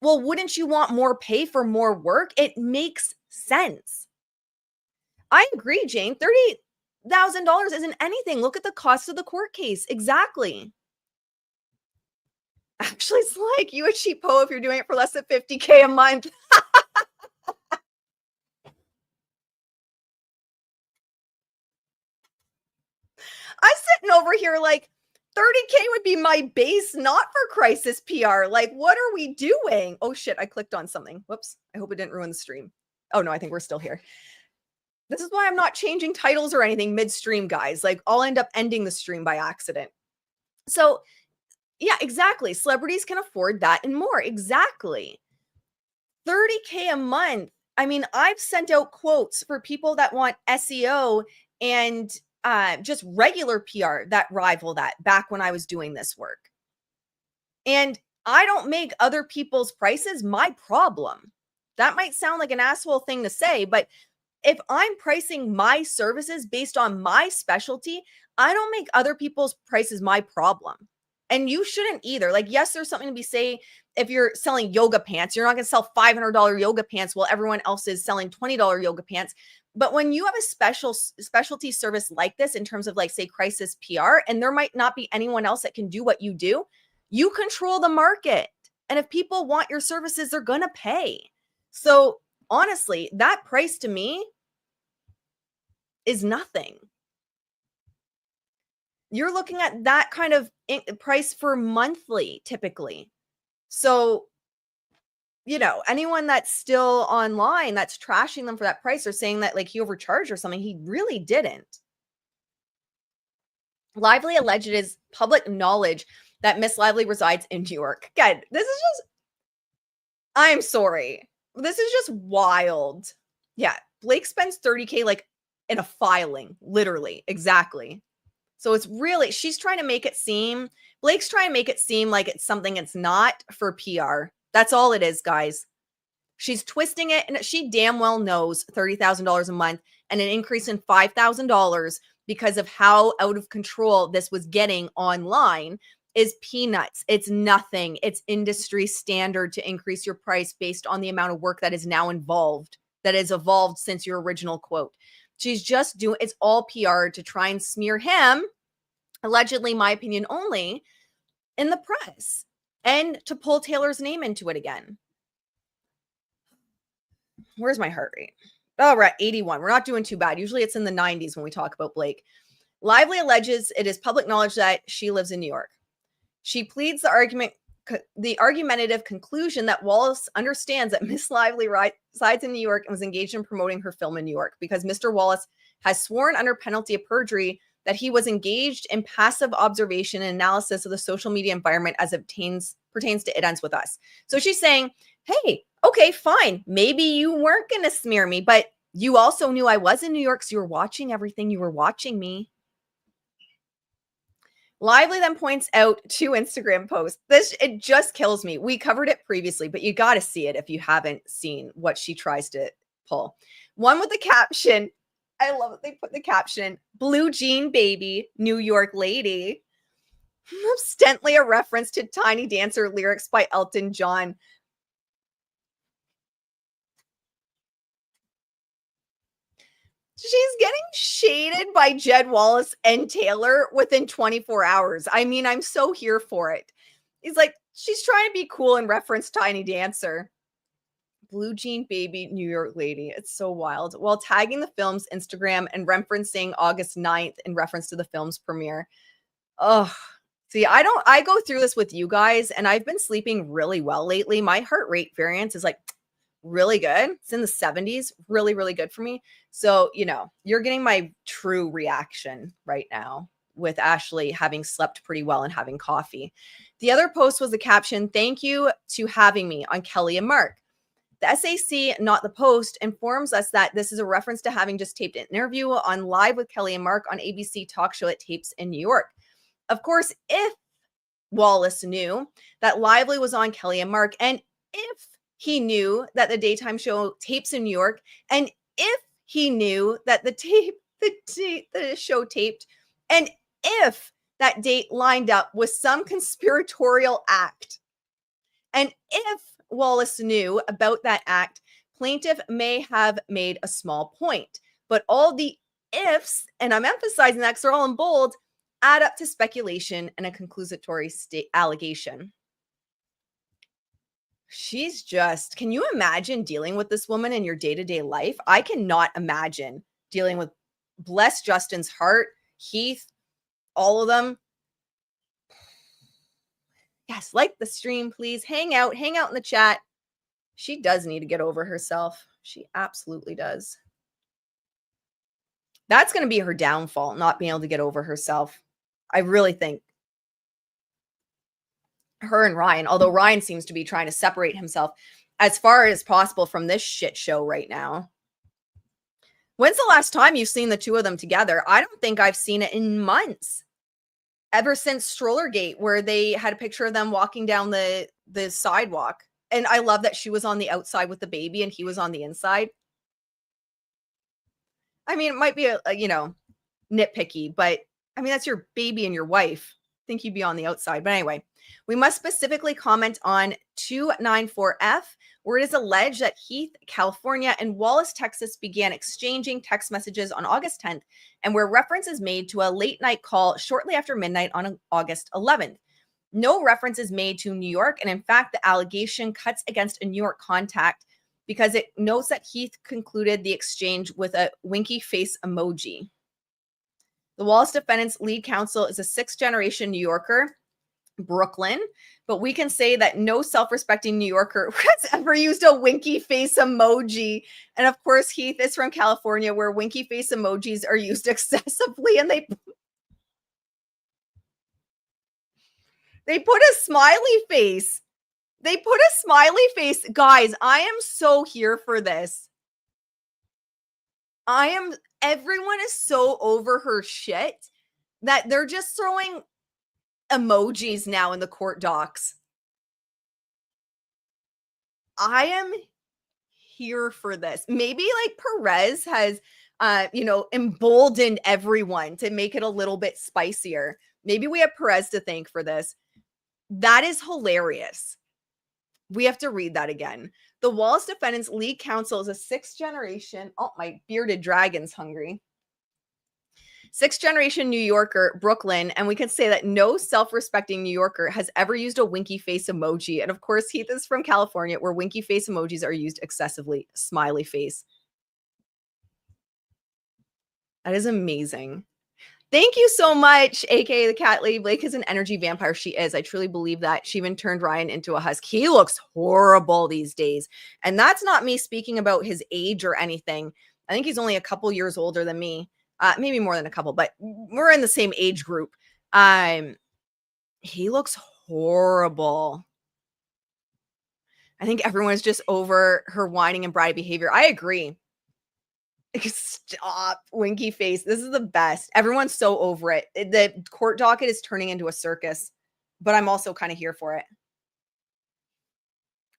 Well, wouldn't you want more pay for more work? It makes sense. I agree, Jane. $30,000 isn't anything. Look at the cost of the court case. Exactly. Actually, it's like you a cheapo if you're doing it for less than $50K a month. I'm sitting over here like 30K would be my base, not for crisis PR. Like, what are we doing? Oh shit, I clicked on something. Whoops. I hope it didn't ruin the stream. Oh no, I think we're still here. This is why I'm not changing titles or anything midstream, guys. Like, I'll end up ending the stream by accident. So, yeah, exactly. Celebrities can afford that and more. Exactly. $30K a month. I mean, I've sent out quotes for people that want SEO and just regular PR that rival that back when I was doing this work. And I don't make other people's prices my problem. That might sound like an asshole thing to say, but if I'm pricing my services based on my specialty, I don't make other people's prices my problem. And you shouldn't either. Like, yes, there's something to be say if you're selling yoga pants, you're not going to sell $500 yoga pants while everyone else is selling $20 yoga pants. But when you have a specialty service like this, in terms of, like, say, crisis PR, and there might not be anyone else that can do what you do, you control the market. And if people want your services, they're going to pay. So honestly, that price to me is nothing. You're looking at that kind of price for monthly typically. So, you know, anyone that's still online that's trashing them for that price or saying that, like, he overcharged or something, he really didn't. Lively alleged it is public knowledge that Miss Lively resides in New York. Again, this is just, I'm sorry. This is just wild. Yeah, Blake spends $30K like in a filing, literally. Exactly. So it's really, she's trying to make it seem, Blake's trying to make it seem like it's something it's not for PR. That's all it is, guys. She's twisting it, and she damn well knows $30,000 a month and an increase in $5,000 because of how out of control this was getting online is peanuts. It's nothing. It's industry standard to increase your price based on the amount of work that is now involved, that has evolved since your original quote. She's just doing, it's all PR to try and smear him, allegedly, my opinion only, in the press, and to pull Taylor's name into it again. Where's my heart rate? Oh, we're at 81. We're not doing too bad. Usually it's in the 90s when we talk about Blake. Lively alleges it is public knowledge that she lives in New York. She pleads the argumentative conclusion that Wallace understands that Miss Lively resides in New York and was engaged in promoting her film in New York because Mr. Wallace has sworn under penalty of perjury that he was engaged in passive observation and analysis of the social media environment as it pertains to It Ends With Us. So she's saying, hey, okay, fine. Maybe you weren't going to smear me, but you also knew I was in New York, so you were watching everything. You were watching me. Lively then points out 2 Instagram posts. It just kills me. We covered it previously, but you got to see it if you haven't seen what she tries to pull. One with the caption, I love it. They put the caption, blue jean baby, New York lady. Ostensibly a reference to Tiny Dancer lyrics by Elton John. She's getting shaded by Jed Wallace and Taylor within 24 hours. I mean, I'm so here for it. He's like, she's trying to be cool and reference Tiny Dancer. Blue jean baby, New York lady. It's so wild. While tagging the film's Instagram and referencing August 9th in reference to the film's premiere. Oh, see, I go through this with you guys and I've been sleeping really well lately. My heart rate variance is like really good. It's in the 70s. Really, really good for me. So, you're getting my true reaction right now with Ashley having slept pretty well and having coffee. The other post was the caption, thank you to having me on Kelly and Mark. The SAC, not the Post, informs us that this is a reference to having just taped an interview on Live with Kelly and Mark on ABC talk show it tapes in New York. Of course, if Wallace knew that Lively was on Kelly and Mark, and if he knew that the daytime show tapes in New York, and if he knew that the show taped, and if that date lined up with some conspiratorial act, and if Wallace knew about that act, plaintiff may have made a small point. But all the ifs, and I'm emphasizing that because they're all in bold, add up to speculation and a conclusory allegation. She's just, can you imagine dealing with this woman in your day-to-day life? I cannot imagine dealing with, bless Justin's heart, Heath, all of them. Yes, like the stream, please. Hang out in the chat. She does need to get over herself. She absolutely does. That's going to be her downfall, not being able to get over herself. I really think her and Ryan, although Ryan seems to be trying to separate himself as far as possible from this shit show right now. When's the last time you've seen the two of them together? I don't think I've seen it in months. Ever since Strollergate, where they had a picture of them walking down the sidewalk. And I love that she was on the outside with the baby and he was on the inside. I mean, it might be a nitpicky, but I mean, that's your baby and your wife. I think you'd be on the outside. But anyway, we must specifically comment on 294F, where it is alleged that Heath, California, and Wallace, Texas began exchanging text messages on August 10th, and where reference is made to a late night call shortly after midnight on August 11th. No reference is made to New York, and in fact, the allegation cuts against a New York contact because it notes that Heath concluded the exchange with a winky face emoji. The Wallace defendant's lead counsel is a 6th-generation New Yorker, Brooklyn, but we can say that no self-respecting New Yorker has ever used a winky face emoji. And of course, Heath is from California, where winky face emojis are used excessively, and they put a smiley face. They put a smiley face. Guys, I am so here for this. Everyone is so over her shit that they're just throwing emojis now in the court docs. I am here for this. Maybe like Perez has emboldened everyone to make it a little bit spicier. Maybe we have Perez to thank for this. That is hilarious. We have to read that again. The Wallace defendants' lead counsel is a sixth generation. Oh, my bearded dragon's hungry. Sixth generation New Yorker, Brooklyn. And we can say that no self-respecting New Yorker has ever used a winky face emoji. And of course, Heath is from California, where winky face emojis are used excessively. Smiley face. That is amazing. Thank you so much, aka the cat lady. Blake is an energy vampire. She is. I truly believe that. She even turned Ryan into a husk. He looks horrible these days. And that's not me speaking about his age or anything. I think he's only a couple years older than me. Maybe more than a couple, but we're in the same age group. He looks horrible. I think everyone is just over her whining and bratty behavior. I agree. Stop, winky face. This is the best. Everyone's so over it. The court docket is turning into a circus, but I'm also kind of here for it.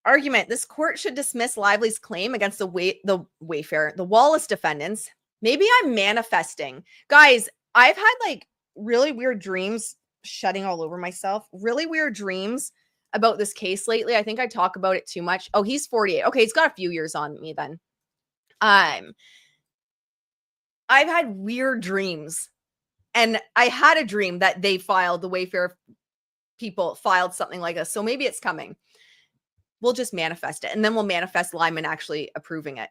Argument. This court should dismiss Lively's claim against the Wallace defendants. Maybe I'm manifesting. Guys, I've had like really weird dreams, shutting all over myself. Really weird dreams about this case lately. I think I talk about it too much. Oh, he's 48. Okay, he's got a few years on me then. I've had weird dreams, and I had a dream that the Wayfair people filed something like this. So maybe it's coming. We'll just manifest it, and then we'll manifest Lyman actually approving it,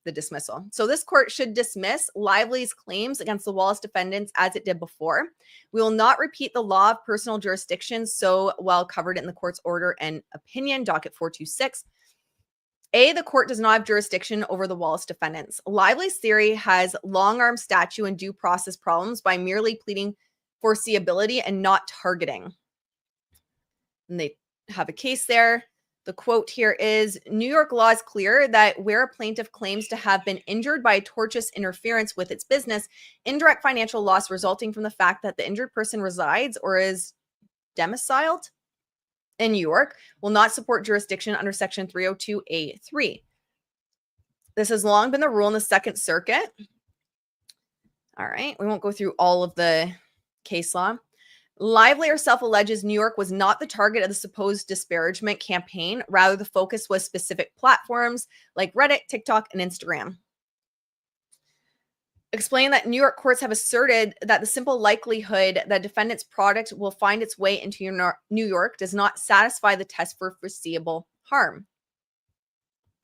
the dismissal. So this court should dismiss Lively's claims against the Wallace defendants as it did before. We will not repeat the law of personal jurisdiction so well covered in the court's order and opinion, docket 426. The court does not have jurisdiction over the Wallace defendants. Lively's theory has long-arm statute and due process problems by merely pleading foreseeability and not targeting. And they have a case there. The quote here is, New York law is clear that where a plaintiff claims to have been injured by a tortious interference with its business, indirect financial loss resulting from the fact that the injured person resides or is domiciled in New York will not support jurisdiction under Section 302A3. This has long been the rule in the Second Circuit. All right, we won't go through all of the case law. Lively herself alleges New York was not the target of the supposed disparagement campaign. Rather, the focus was specific platforms like Reddit, TikTok, and Instagram. Explain that New York courts have asserted that the simple likelihood that defendant's product will find its way into New York does not satisfy the test for foreseeable harm.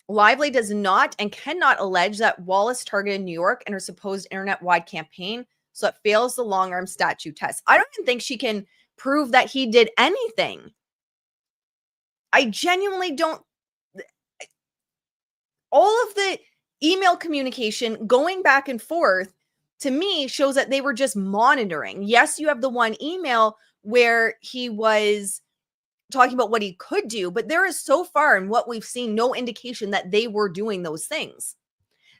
Lively does not and cannot allege that Wallace targeted New York in her supposed internet-wide campaign, so it fails the long-arm statute test. I don't even think she can prove that he did anything. I genuinely don't. All of the email communication going back and forth to me shows that they were just monitoring. Yes, you have the one email where he was talking about what he could do, but there is so far in what we've seen no indication that they were doing those things.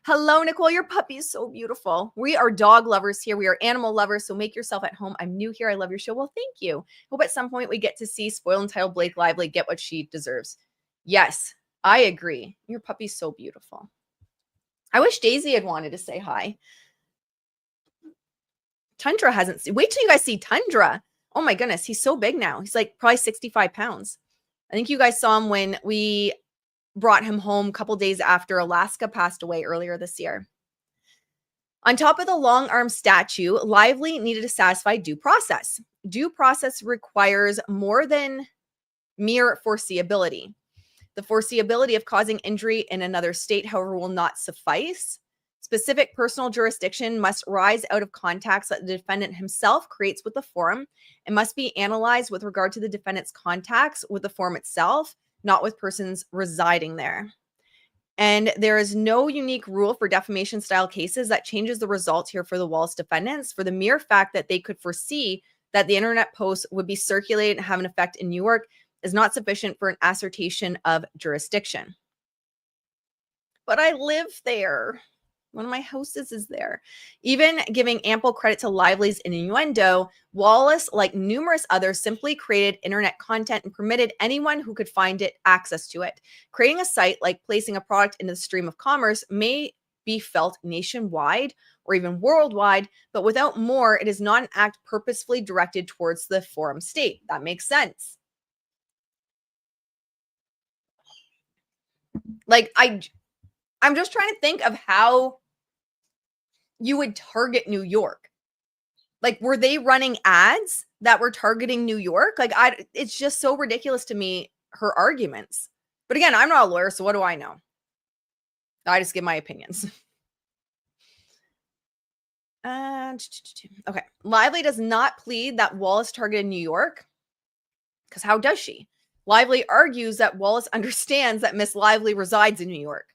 Hello, Nicole. Your puppy is so beautiful. We are dog lovers here. We are animal lovers, so make yourself at home. I'm new here. I love your show. Well, thank you. Hope at some point we get to see Spoiled Entitled Blake Lively get what she deserves. Yes, I agree. Your puppy's so beautiful. I wish Daisy had wanted to say hi. Tundra hasn't seen. Wait till you guys see Tundra. Oh my goodness, he's so big now. He's like probably 65 pounds. I think you guys saw him when we brought him home a couple days after Alaska passed away earlier this year. On top of the long-arm statute, Lively needed to satisfy due process. Due process requires more than mere foreseeability. The foreseeability of causing injury in another state, however, will not suffice. Specific personal jurisdiction must rise out of contacts that the defendant himself creates with the forum and must be analyzed with regard to the defendant's contacts with the forum itself, not with persons residing there. And there is no unique rule for defamation style cases that changes the result here for the Wallace defendants for the mere fact that they could foresee that the internet posts would be circulated and have an effect in New York is not sufficient for an assertion of jurisdiction. But I live there. One of my houses is there. Even giving ample credit to Lively's innuendo, Wallace, like numerous others, simply created internet content and permitted anyone who could find it access to it. Creating a site like placing a product into the stream of commerce may be felt nationwide or even worldwide, but without more, it is not an act purposefully directed towards the forum state. That makes sense. Like, I'm just trying to think of how you would target New York. Like, were they running ads that were targeting New York? Like, it's just so ridiculous to me, her arguments. But again, I'm not a lawyer, so what do I know? I just give my opinions. Okay. Lively does not plead that Wallace targeted New York, because how does she? Lively argues that Wallace understands that Miss Lively resides in New York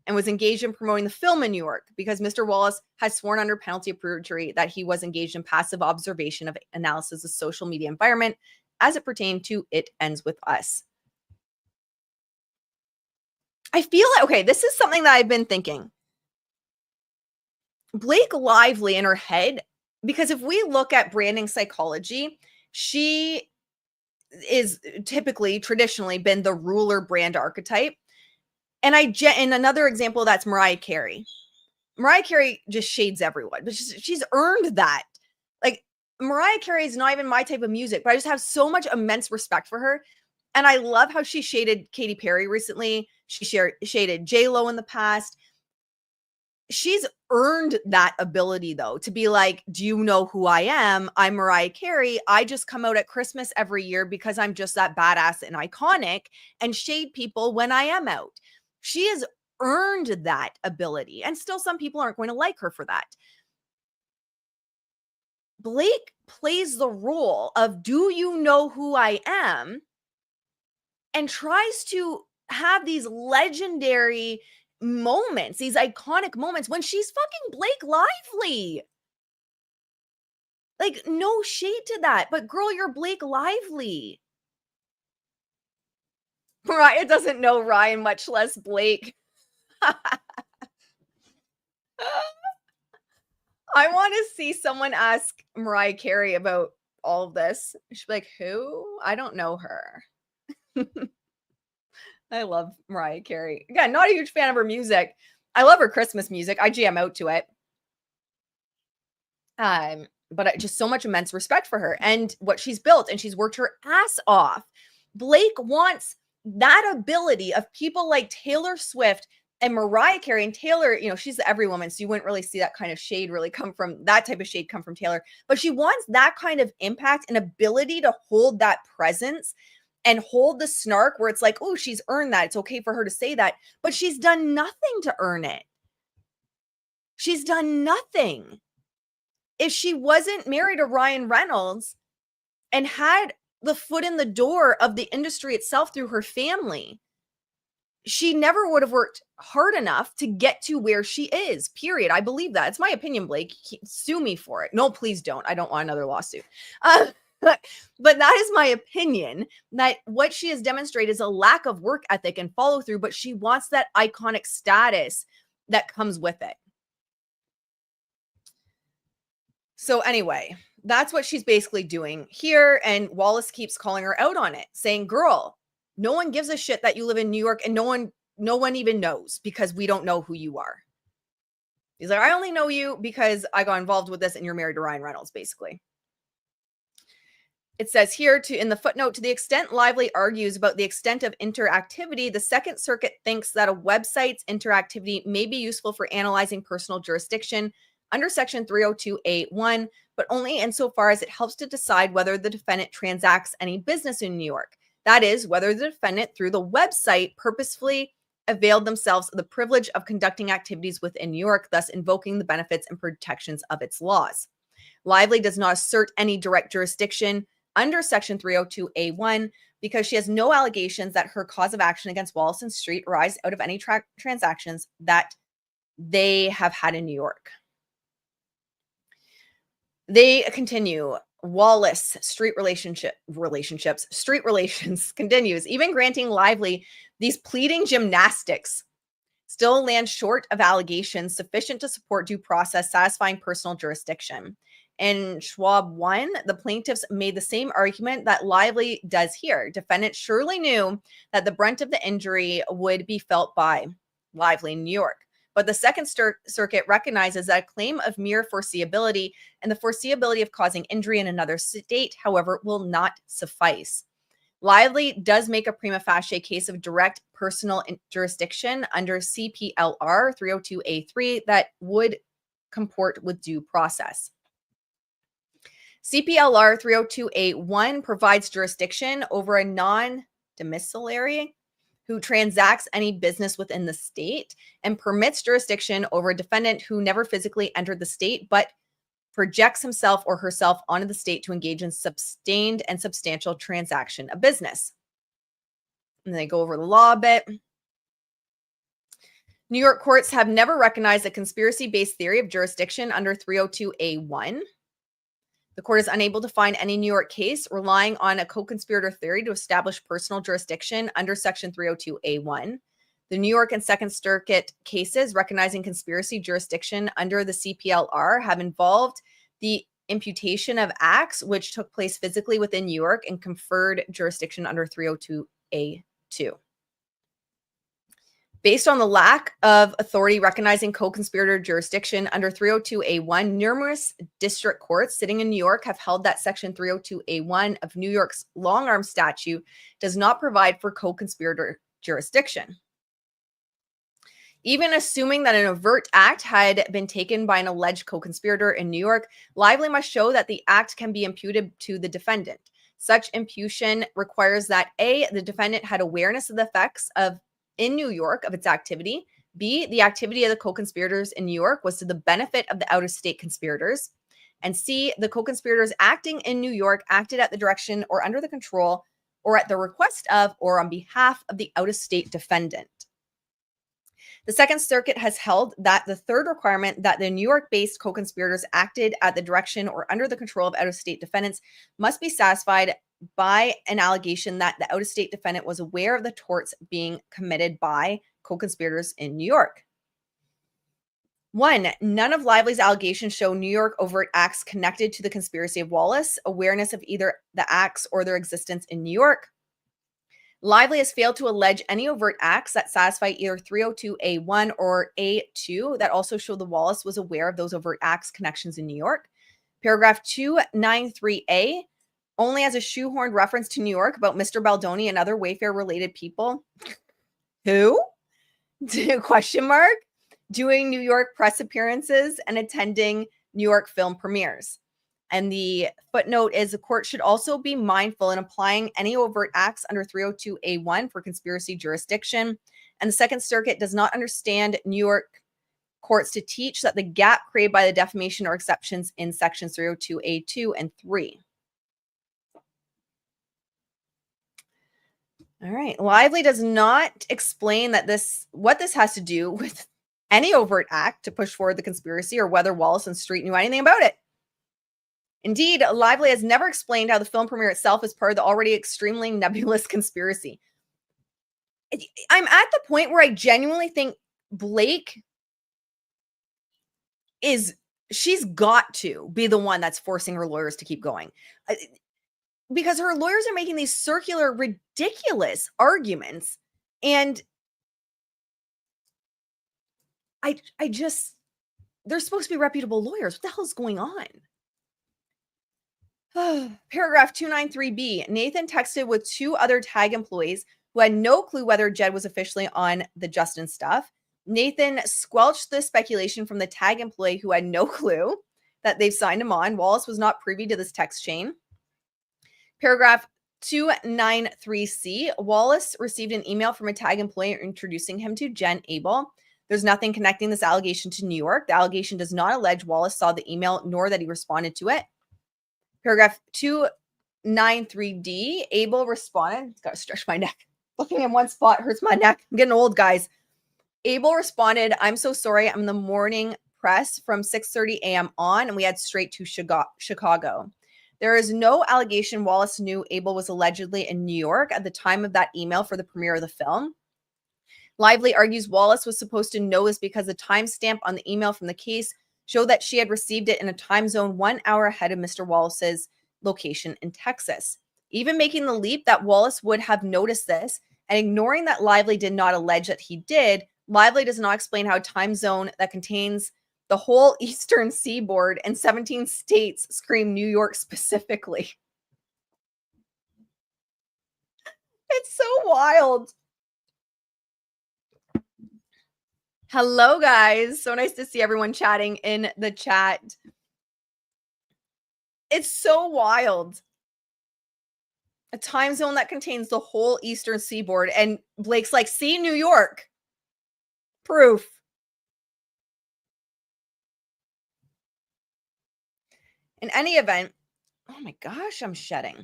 and was engaged in promoting the film in New York because Mr. Wallace has sworn under penalty of perjury that he was engaged in passive observation of analysis of social media environment as it pertained to It Ends With Us. I feel like, okay, this is something that I've been thinking. Blake Lively in her head, because if we look at branding psychology, she is typically, traditionally been the ruler brand archetype. And another example, that's Mariah Carey. Mariah Carey just shades everyone, but she's earned that. Like, Mariah Carey is not even my type of music, but I just have so much immense respect for her. And I love how she shaded Katy Perry recently. She shaded J-Lo in the past. She's earned that ability, though, to be like, do you know who I am? I'm Mariah Carey. I just come out at Christmas every year because I'm just that badass and iconic, and shade people when I am out. She has earned that ability, and still some people aren't going to like her for that. Blake plays the role of, do you know who I am? And tries to have these legendary moments, these iconic moments when she's fucking Blake Lively. Like, no shade to that, but girl, you're Blake Lively. Mariah doesn't know Ryan, much less Blake. I want to see someone ask Mariah Carey about all of this. She'd be like, who? I don't know her. I love Mariah Carey. Again, not a huge fan of her music. I love her Christmas music. I jam out to it. But just so much immense respect for her and what she's built, and she's worked her ass off. Blake wants that ability of people like Taylor Swift and Mariah Carey. And Taylor, you know, she's the every woman, so you wouldn't really see that kind of shade really come from that type of shade come from Taylor. But she wants that kind of impact and ability to hold that presence and hold the snark where it's like, oh, she's earned that. It's okay for her to say that. But she's done nothing to earn it. She's done nothing. If she wasn't married to Ryan Reynolds and had the foot in the door of the industry itself through her family, she never would have worked hard enough to get to where she is, period. I believe that. It's my opinion, Blake. Sue me for it. No, please don't. I don't want another lawsuit. But that is my opinion, that what she has demonstrated is a lack of work ethic and follow through, but she wants that iconic status that comes with it. So anyway, that's what she's basically doing here. And Wallace keeps calling her out on it, saying, girl, no one gives a shit that you live in New York, and no one even knows, because we don't know who you are. He's like, I only know you because I got involved with this and you're married to Ryan Reynolds, basically. It says here, in the footnote, to the extent Lively argues about the extent of interactivity, the Second Circuit thinks that a website's interactivity may be useful for analyzing personal jurisdiction under Section 302A1, but only insofar as it helps to decide whether the defendant transacts any business in New York. That is, whether the defendant, through the website, purposefully availed themselves of the privilege of conducting activities within New York, thus invoking the benefits and protections of its laws. Lively does not assert any direct jurisdiction under Section 302A1 because she has no allegations that her cause of action against Wallace and Street arise out of any transactions that they have had in New York. They continue. Wallace Street street relations continues, even granting Lively these pleading gymnastics still land short of allegations sufficient to support due process satisfying personal jurisdiction. In Schwab 1, the plaintiffs made the same argument that Lively does here. Defendant surely knew that the brunt of the injury would be felt by Lively in New York. But the Second Circuit recognizes that a claim of mere foreseeability and the foreseeability of causing injury in another state, however, will not suffice. Lively does make a prima facie case of direct personal jurisdiction under CPLR 302A3 that would comport with due process. CPLR 302A1 provides jurisdiction over a non-domiciliary who transacts any business within the state and permits jurisdiction over a defendant who never physically entered the state but projects himself or herself onto the state to engage in sustained and substantial transaction of business. And they go over the law a bit. New York courts have never recognized a conspiracy-based theory of jurisdiction under 302A1. The court is unable to find any New York case relying on a co-conspirator theory to establish personal jurisdiction under Section 302A1. The New York and Second Circuit cases recognizing conspiracy jurisdiction under the CPLR have involved the imputation of acts which took place physically within New York and conferred jurisdiction under 302A2. Based on the lack of authority recognizing co-conspirator jurisdiction under 302A1, numerous district courts sitting in New York have held that Section 302A1 of New York's long-arm statute does not provide for co-conspirator jurisdiction. Even assuming that an overt act had been taken by an alleged co-conspirator in New York, Lively must show that the act can be imputed to the defendant. Such imputation requires that A, the defendant had awareness of the effects in New York of its activity. B, the activity of the co-conspirators in New York was to the benefit of the out-of-state conspirators. And C, the co-conspirators acting in New York acted at the direction or under the control or at the request of or on behalf of the out-of-state defendant. The Second Circuit has held that the third requirement, that the New York-based co-conspirators acted at the direction or under the control of out-of-state defendants, must be satisfied by an allegation that the out-of-state defendant was aware of the torts being committed by co-conspirators in New York. 1. None of Lively's allegations show New York overt acts connected to the conspiracy of Wallace, awareness of either the acts or their existence in New York. Lively has failed to allege any overt acts that satisfy either 302A1 or A2 that also show the Wallace was aware of those overt acts connections in New York. Paragraph 293A only has a shoehorned reference to New York about Mr. Baldoni and other Wayfair-related people. Who? Question mark. Doing New York press appearances and attending New York film premieres. And the footnote is the court should also be mindful in applying any overt acts under 302A1 for conspiracy jurisdiction. And the Second Circuit does not understand New York courts to teach that the gap created by the defamation are exceptions in sections 302A2 and 3. All right. Lively does not explain that what this has to do with any overt act to push forward the conspiracy or whether Wallace and Street knew anything about it. Indeed, Lively has never explained how the film premiere itself is part of the already extremely nebulous conspiracy. I'm at the point where I genuinely think Blake she's got to be the one that's forcing her lawyers to keep going. Because her lawyers are making these circular, ridiculous arguments. And they're supposed to be reputable lawyers. What the hell is going on? Paragraph 293B, Nathan texted with two other tag employees who had no clue whether Jed was officially on the Justin stuff. Nathan squelched the speculation from the tag employee who had no clue that they've signed him on. Wallace was not privy to this text chain. Paragraph 293C, Wallace received an email from a tag employee introducing him to Jen Abel. There's nothing connecting this allegation to New York. The allegation does not allege Wallace saw the email nor that he responded to it. Paragraph 293D, Abel responded. Got to stretch my neck. Looking in one spot hurts my neck. I'm getting old, guys. Abel responded, I'm so sorry. I'm in the morning press from 6:30 a.m. on, and we head straight to Chicago. There is no allegation Wallace knew Abel was allegedly in New York at the time of that email for the premiere of the film. Lively argues Wallace was supposed to know this because the timestamp on the email from the case showed that she had received it in a time zone 1 hour ahead of Mr. Wallace's location in Texas. Even making the leap that Wallace would have noticed this and ignoring that Lively did not allege that he did, Lively does not explain how a time zone that contains the whole eastern seaboard and 17 states scream New York specifically. It's so wild. Hello, guys. So nice to see everyone chatting in the chat. It's so wild. A time zone that contains the whole eastern seaboard. And Blake's like, see, New York. Proof. In any event, oh my gosh, I'm shedding.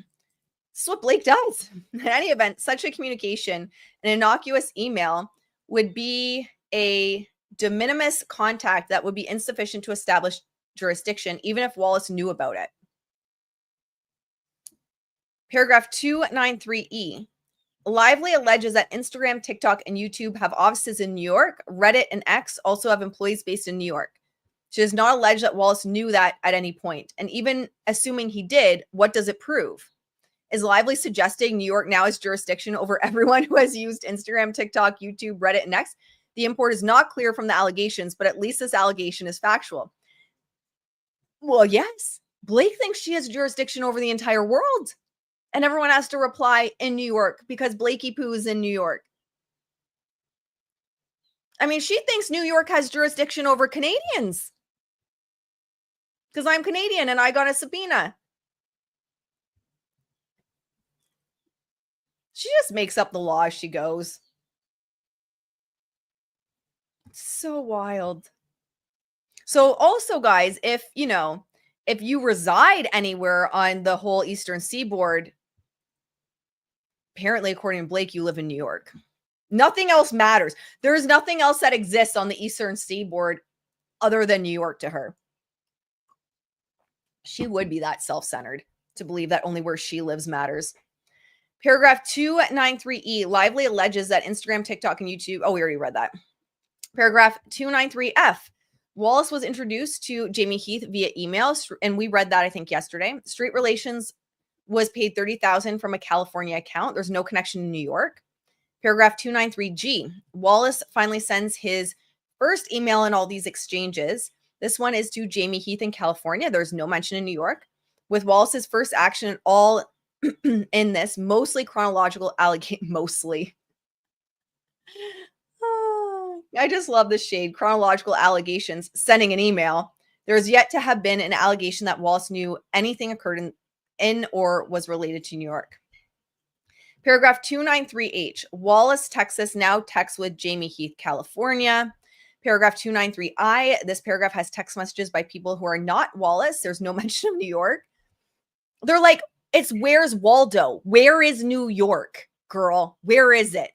This is what Blake does. In any event, such a communication, an innocuous email, would be a de minimis contact that would be insufficient to establish jurisdiction, even if Wallace knew about it. Paragraph 293E. Lively alleges that Instagram, TikTok, and YouTube have offices in New York. Reddit and X also have employees based in New York. She does not allege that Wallace knew that at any point. And even assuming he did, what does it prove? Is Lively suggesting New York now has jurisdiction over everyone who has used Instagram, TikTok, YouTube, Reddit, and X? The import is not clear from the allegations, but at least this allegation is factual. Well, yes. Blake thinks she has jurisdiction over the entire world. And everyone has to reply in New York because Blakey Poo is in New York. I mean, she thinks New York has jurisdiction over Canadians. Because I'm Canadian and I got a subpoena. She just makes up the law as she goes. It's so wild. So also, guys, if you reside anywhere on the whole Eastern Seaboard, apparently, according to Blake, you live in New York. Nothing else matters. There is nothing else that exists on the Eastern Seaboard other than New York to her. She would be that self-centered to believe that only where she lives matters. Paragraph 293E, Lively alleges that Instagram, TikTok, and YouTube... Oh, we already read that. Paragraph 293F, Wallace was introduced to Jamie Heath via email, and we read that, I think, yesterday. Street Relations was paid $30,000 from a California account. There's no connection in New York. Paragraph 293G, Wallace finally sends his first email in all these exchanges. This one is to Jamie Heath in California. There's no mention in New York. With Wallace's first action at all in this, mostly chronological allegation, mostly. I just love the shade. Chronological allegations, sending an email. There's yet to have been an allegation that Wallace knew anything occurred in or was related to New York. Paragraph 293H, Wallace, Texas, now texts with Jamie Heath, California. Paragraph 293I, this paragraph has text messages by people who are not Wallace. There's no mention of New York. They're like, it's where's Waldo? Where is New York, girl? Where is it?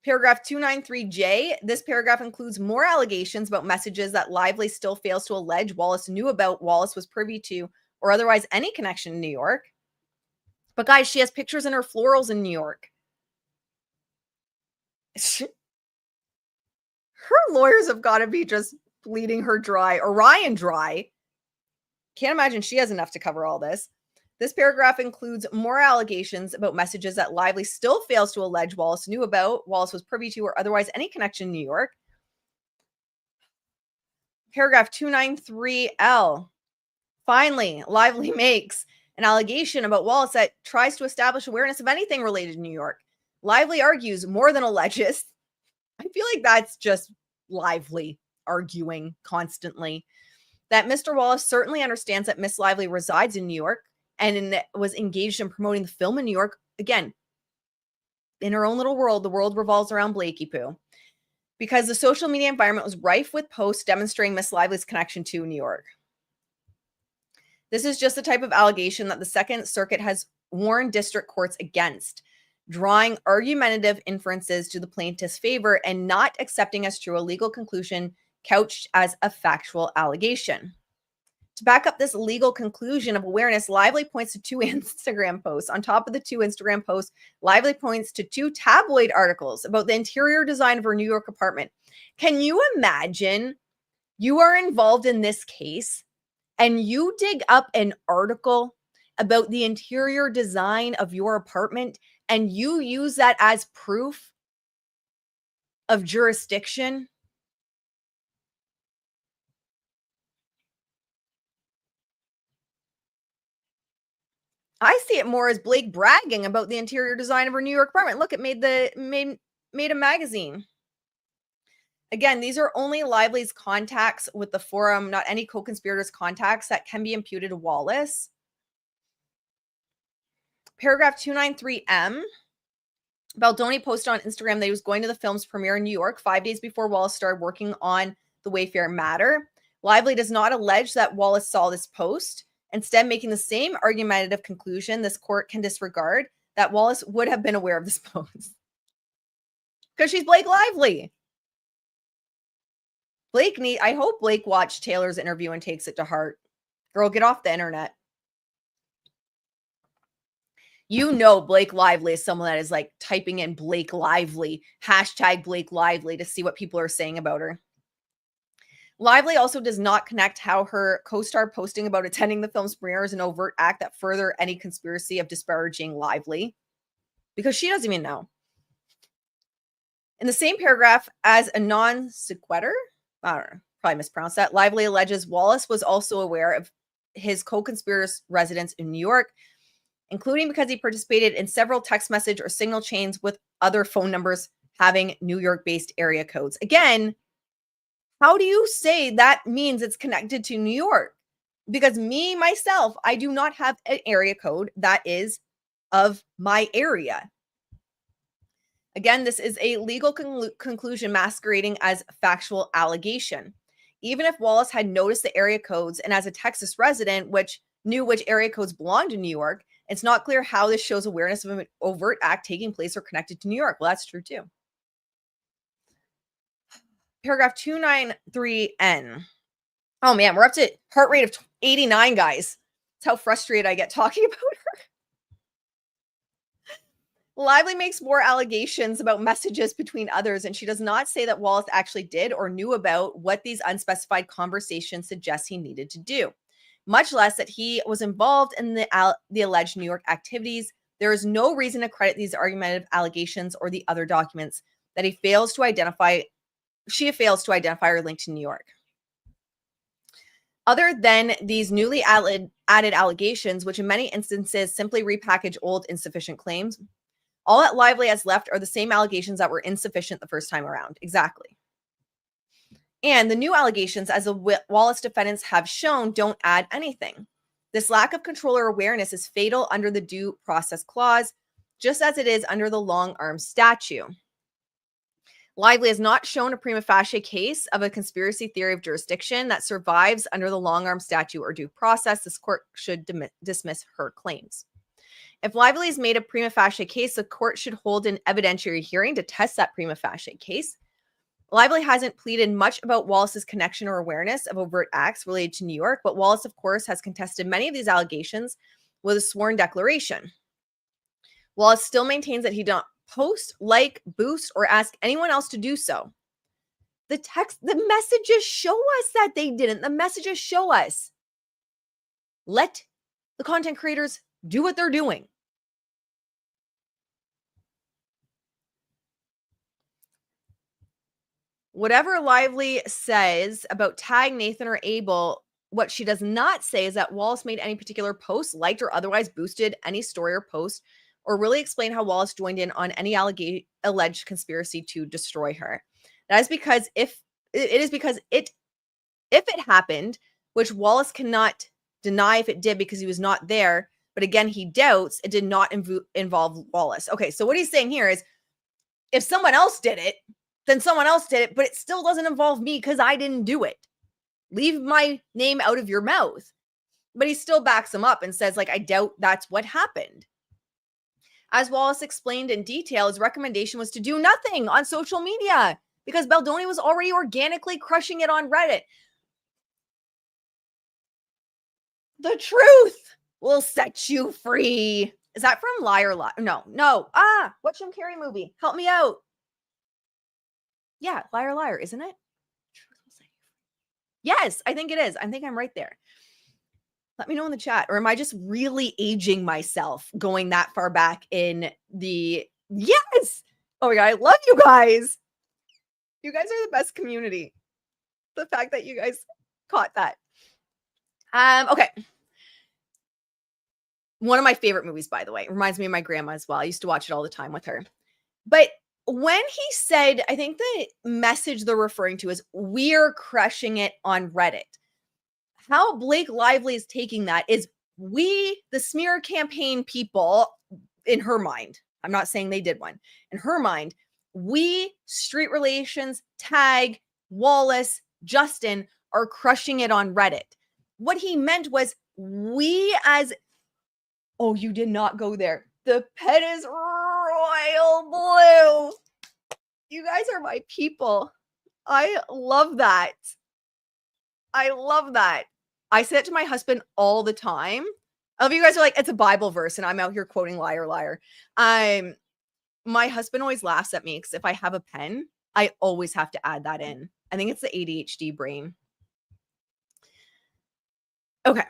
Paragraph 293J, this paragraph includes more allegations about messages that Lively still fails to allege Wallace knew about, Wallace was privy to, or otherwise any connection in New York. But guys, she has pictures in her florals in New York. Her lawyers have got to be just bleeding her dry, Orion dry. Can't imagine she has enough to cover all this. This paragraph includes more allegations about messages that Lively still fails to allege Wallace knew about, Wallace was privy to, or otherwise any connection in New York. Paragraph 293L. Finally, Lively makes an allegation about Wallace that tries to establish awareness of anything related to New York. Lively argues more than alleges. I feel like that's just Lively arguing constantly. That Mr. Wallace certainly understands that Miss Lively resides in New York and was engaged in promoting the film in New York. Again, in her own little world, the world revolves around Blakey Poo. Because the social media environment was rife with posts demonstrating Miss Lively's connection to New York. This is just the type of allegation that the Second Circuit has warned district courts against, drawing argumentative inferences to the plaintiff's favor and not accepting as true a legal conclusion couched as a factual allegation. To back up this legal conclusion of awareness, Lively points to 2 Instagram posts. On top of the 2 Instagram posts, Lively points to 2 tabloid articles about the interior design of her New York apartment. Can you imagine you are involved in this case and you dig up an article about the interior design of your apartment and you use that as proof of jurisdiction, I see it more as Blake bragging about the interior design of her New York apartment. Look, it made a magazine. Again, these are only Lively's contacts with the forum, not any co-conspirators' contacts that can be imputed to Wallace. Paragraph 293M. Baldoni posted on Instagram that he was going to the film's premiere in New York 5 days before Wallace started working on the Wayfair matter. Lively does not allege that Wallace saw this post, instead making the same argumentative conclusion this court can disregard, that Wallace would have been aware of this post. Because she's Blake Lively. I hope Blake watched Taylor's interview and takes it to heart. Girl, get off the internet. You know Blake Lively is someone that is like typing in Blake Lively, hashtag Blake Lively, to see what people are saying about her. Lively also does not connect how her co-star posting about attending the film's premiere is an overt act that further any conspiracy of disparaging Lively, because she doesn't even know. In the same paragraph, as a non sequitur, I don't know, probably mispronounced that, Lively alleges Wallace was also aware of his co-conspirator's residence in New York, including because he participated in several text message or signal chains with other phone numbers having New York-based area codes. Again, how do you say that means it's connected to New York? Because myself, I do not have an area code that is of my area. Again, this is a legal conclusion masquerading as factual allegation. Even if Wallace had noticed the area codes and as a Texas resident, which knew which area codes belonged to New York, it's not clear how this shows awareness of an overt act taking place or connected to New York. Well, that's true too. Paragraph 293N. Oh man, we're up to heart rate of 89, guys. That's how frustrated I get talking about her. Lively makes more allegations about messages between others, and she does not say that Wallace actually did or knew about what these unspecified conversations suggest he needed to do, much less that he was involved in the alleged New York activities. There is no reason to credit these argumentative allegations or the other documents that she fails to identify or link to New York. Other than these newly added allegations, which in many instances simply repackage old insufficient claims, all that Lively has left are the same allegations that were insufficient the first time around. Exactly. And the new allegations, as the Wallace defendants have shown, don't add anything. This lack of control or awareness is fatal under the Due Process Clause, just as it is under the long-arm statute. Lively has not shown a prima facie case of a conspiracy theory of jurisdiction that survives under the long-arm statute or due process. This court should dismiss her claims. If Lively has made a prima facie case, the court should hold an evidentiary hearing to test that prima facie case. Lively hasn't pleaded much about Wallace's connection or awareness of overt acts related to New York, but Wallace, of course, has contested many of these allegations with a sworn declaration. Wallace still maintains that he did not post, like, boost, or ask anyone else to do so. The messages show us that they didn't. The messages show us. Let the content creators do what they're doing. Whatever Lively says about tag Nathan or Abel, what she does not say is that Wallace made any particular post, liked or otherwise boosted any story or post, or really explain how Wallace joined in on any alleged conspiracy to destroy her. That is because if it happened, which Wallace cannot deny if it did because he was not there, but again, he doubts it did not involve Wallace. Okay, so what he's saying here is if someone else did it, then someone else did it, but it still doesn't involve me because I didn't do it. Leave my name out of your mouth. But he still backs him up and says, like, I doubt that's what happened. As Wallace explained in detail, his recommendation was to do nothing on social media because Baldoni was already organically crushing it on Reddit. The truth will set you free. Is that from Liar? No. What Jim Carrey movie? Help me out. Yeah, Liar, Liar, isn't it? Yes, I think it is. I think I'm right there. Let me know in the chat. Or am I just really aging myself going that far back in the... Yes! Oh my God, I love you guys. You guys are the best community. The fact that you guys caught that. Okay. One of my favorite movies, by the way. It reminds me of my grandma as well. I used to watch it all the time with her. But when he said, I think the message they're referring to is, we're crushing it on Reddit. How Blake Lively is taking that is, we, the smear campaign people, in her mind, I'm not saying they did one, in her mind, we, street relations, tag, Wallace, Justin, are crushing it on Reddit. What he meant was, we as... Oh, you did not go there. The pet is royal blue. You guys are my people. I love that. I love that. I say it to my husband all the time. All of you guys are like, it's a Bible verse, and I'm out here quoting liar, liar. My husband always laughs at me because if I have a pen, I always have to add that in. I think it's the ADHD brain. Okay.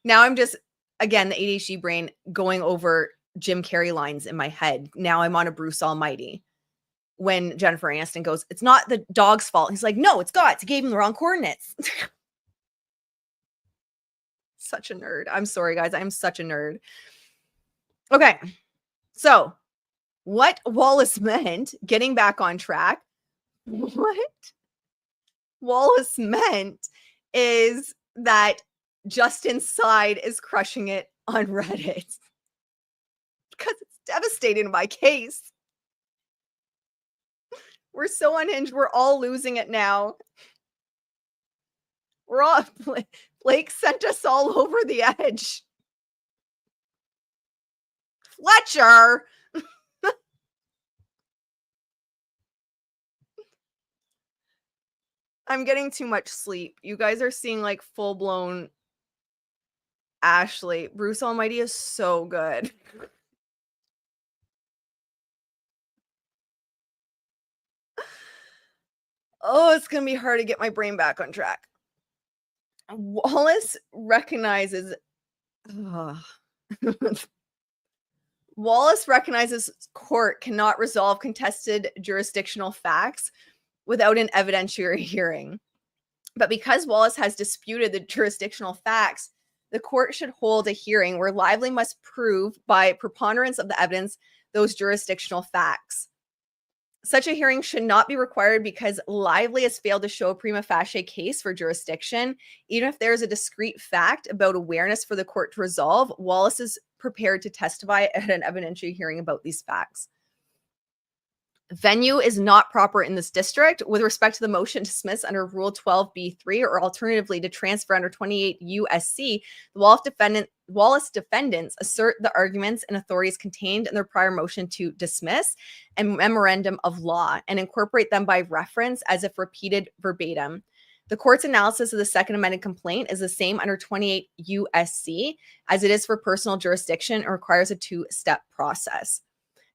Now I'm just, again, the ADHD brain going over Jim Carrey lines in my head. Now I'm on a Bruce Almighty. When Jennifer Aniston goes, it's not the dog's fault. He's like, no, it's God's. He gave him the wrong coordinates. Such a nerd. I'm sorry, guys. I'm such a nerd. Okay. So what Wallace meant, getting back on track, what Wallace meant is that Justin's side is crushing it on Reddit. Because it's devastating my case. We're so unhinged. We're all losing it now. We're all... Blake sent us all over the edge. Fletcher! I'm getting too much sleep. You guys are seeing like full-blown Ashley. Bruce Almighty is so good. Oh, it's going to be hard to get my brain back on track. Wallace recognizes... Wallace recognizes court cannot resolve contested jurisdictional facts without an evidentiary hearing. But because Wallace has disputed the jurisdictional facts, the court should hold a hearing where Lively must prove by preponderance of the evidence those jurisdictional facts. Such a hearing should not be required because Lively has failed to show a prima facie case for jurisdiction. Even if there is a discrete fact about awareness for the court to resolve, Wallace is prepared to testify at an evidentiary hearing about these facts. Venue is not proper in this district with respect to the motion to dismiss under Rule 12b3 or alternatively to transfer under 28 USC. The Wallace defendants assert the arguments and authorities contained in their prior motion to dismiss and memorandum of law and incorporate them by reference as if repeated verbatim. The court's analysis of the second amended complaint is the same under 28 USC as it is for personal jurisdiction and requires a two-step process.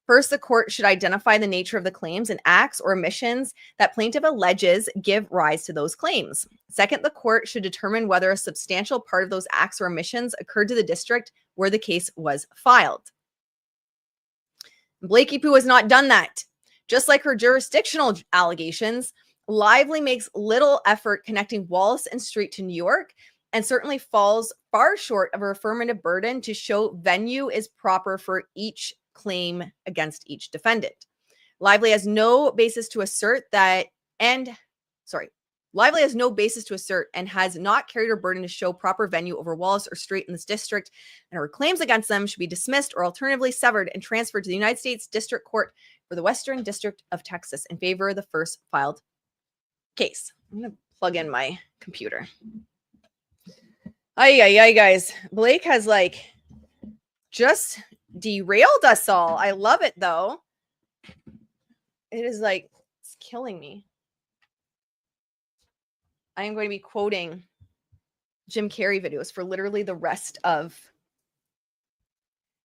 First, the court should identify the nature of the claims and acts or omissions that plaintiff alleges give rise to those claims. Second, the court should determine whether a substantial part of those acts or omissions occurred to the district where the case was filed. Blakey Poo has not done that. Just like her jurisdictional allegations, Lively makes little effort connecting Wallace and Street to New York and certainly falls far short of her affirmative burden to show venue is proper for each claim against each defendant. Lively has no basis to assert Lively has no basis to assert and has not carried her burden to show proper venue over Wallace or Street in this district, and her claims against them should be dismissed or alternatively severed and transferred to the United States District Court for the Western District of Texas in favor of the first filed case. I'm going to plug in my computer. Ay, guys. Blake has just derailed us all. I love it though. It is it's killing me. I am going to be quoting Jim Carrey videos for literally the rest of...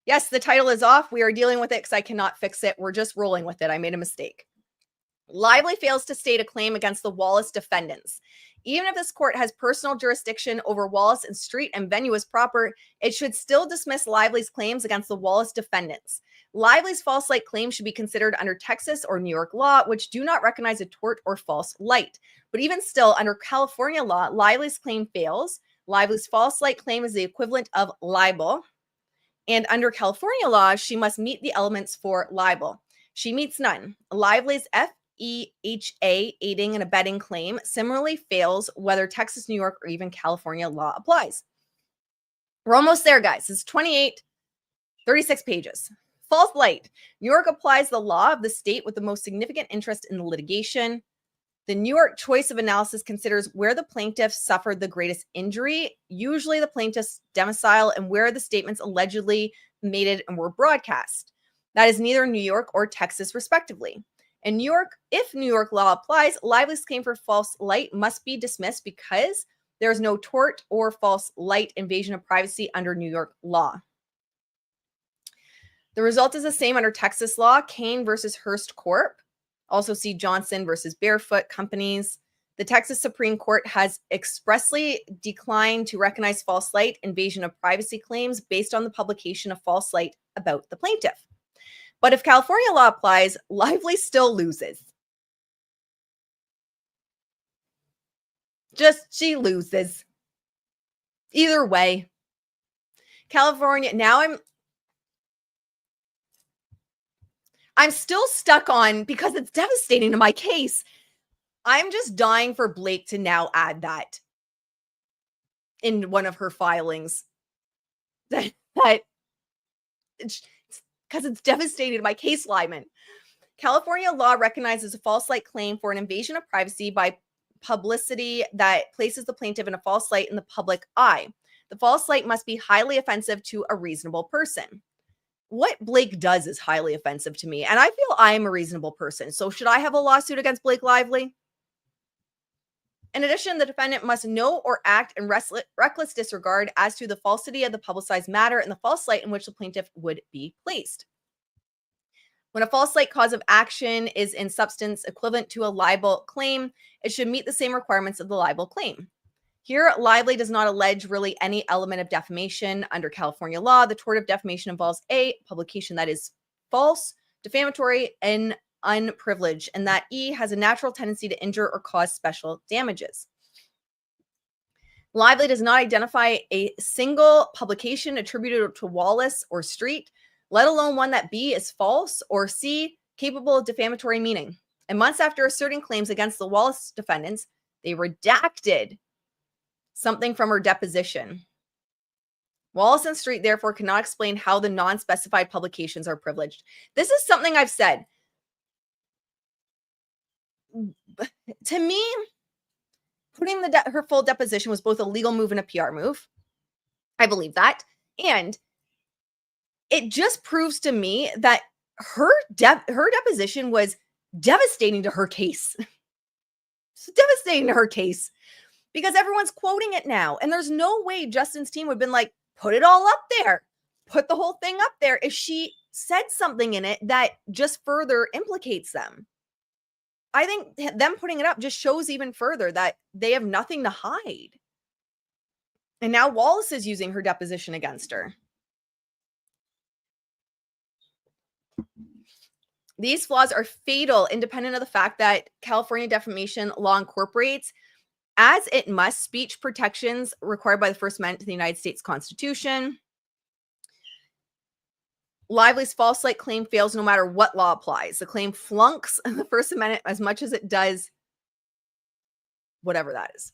Yes, the title is off. We are dealing with it because I cannot fix it. We're just rolling with it. I made a mistake. Lively fails to state a claim against the Wallace defendants. Even if this court has personal jurisdiction over Wallace and street and venue as proper, it should still dismiss Lively's claims against the Wallace defendants. Lively's false light claim should be considered under Texas or New York law, which do not recognize a tort or false light. But even still, under California law, Lively's claim fails. Lively's false light claim is the equivalent of libel. And under California law, she must meet the elements for libel. She meets none. Lively's FEHA, aiding and abetting claim, similarly fails whether Texas, New York, or even California law applies. We're almost there, guys. It's 36 pages. False light. New York applies the law of the state with the most significant interest in the litigation. The New York choice of analysis considers where the plaintiff suffered the greatest injury, usually the plaintiff's domicile, and where the statements allegedly made it and were broadcast. That is neither New York or Texas, respectively. In New York, if New York law applies, Lively's claim for false light must be dismissed because there is no tort or false light invasion of privacy under New York law. The result is the same under Texas law, Kane versus Hearst Corp. Also see Johnson versus Barefoot Companies. The Texas Supreme Court has expressly declined to recognize false light invasion of privacy claims based on the publication of false light about the plaintiff. But if California law applies, Lively still loses. She loses. Either way. California, now I'm still stuck on, because it's devastating to my case. I'm just dying for Blake to now add that in one of her filings. That because it's devastating to my case, Lyman. California law recognizes a false light claim for an invasion of privacy by publicity that places the plaintiff in a false light in the public eye. The false light must be highly offensive to a reasonable person. What Blake does is highly offensive to me, and I feel I am a reasonable person. So should I have a lawsuit against Blake Lively? In addition, the defendant must know or act in reckless disregard as to the falsity of the publicized matter and the false light in which the plaintiff would be placed. When a false light cause of action is in substance equivalent to a libel claim, it should meet the same requirements of the libel claim. Here, Lively does not allege really any element of defamation. Under California law, the tort of defamation involves a publication that is false, defamatory, and unprivileged, and that E has a natural tendency to injure or cause special damages. Lively does not identify a single publication attributed to Wallace or Street, let alone one that B is false or C capable of defamatory meaning. And months after asserting claims against the Wallace defendants, they redacted something from her deposition. Wallace and Street therefore cannot explain how the non-specified publications are privileged. This is something I've said. To me, putting her full deposition was both a legal move and a PR move. I believe that. And it just proves to me that her deposition was devastating to her case. It's devastating to her case because everyone's quoting it now. And there's no way Justin's team would have been like, put it all up there. Put the whole thing up there if she said something in it that just further implicates them. I think them putting it up just shows even further that they have nothing to hide. And now Wallace is using her deposition against her. These flaws are fatal, independent of the fact that California defamation law incorporates, as it must, speech protections required by the First Amendment to the United States Constitution. Lively's false light claim fails no matter what law applies. The claim flunks the First Amendment as much as it does whatever that is.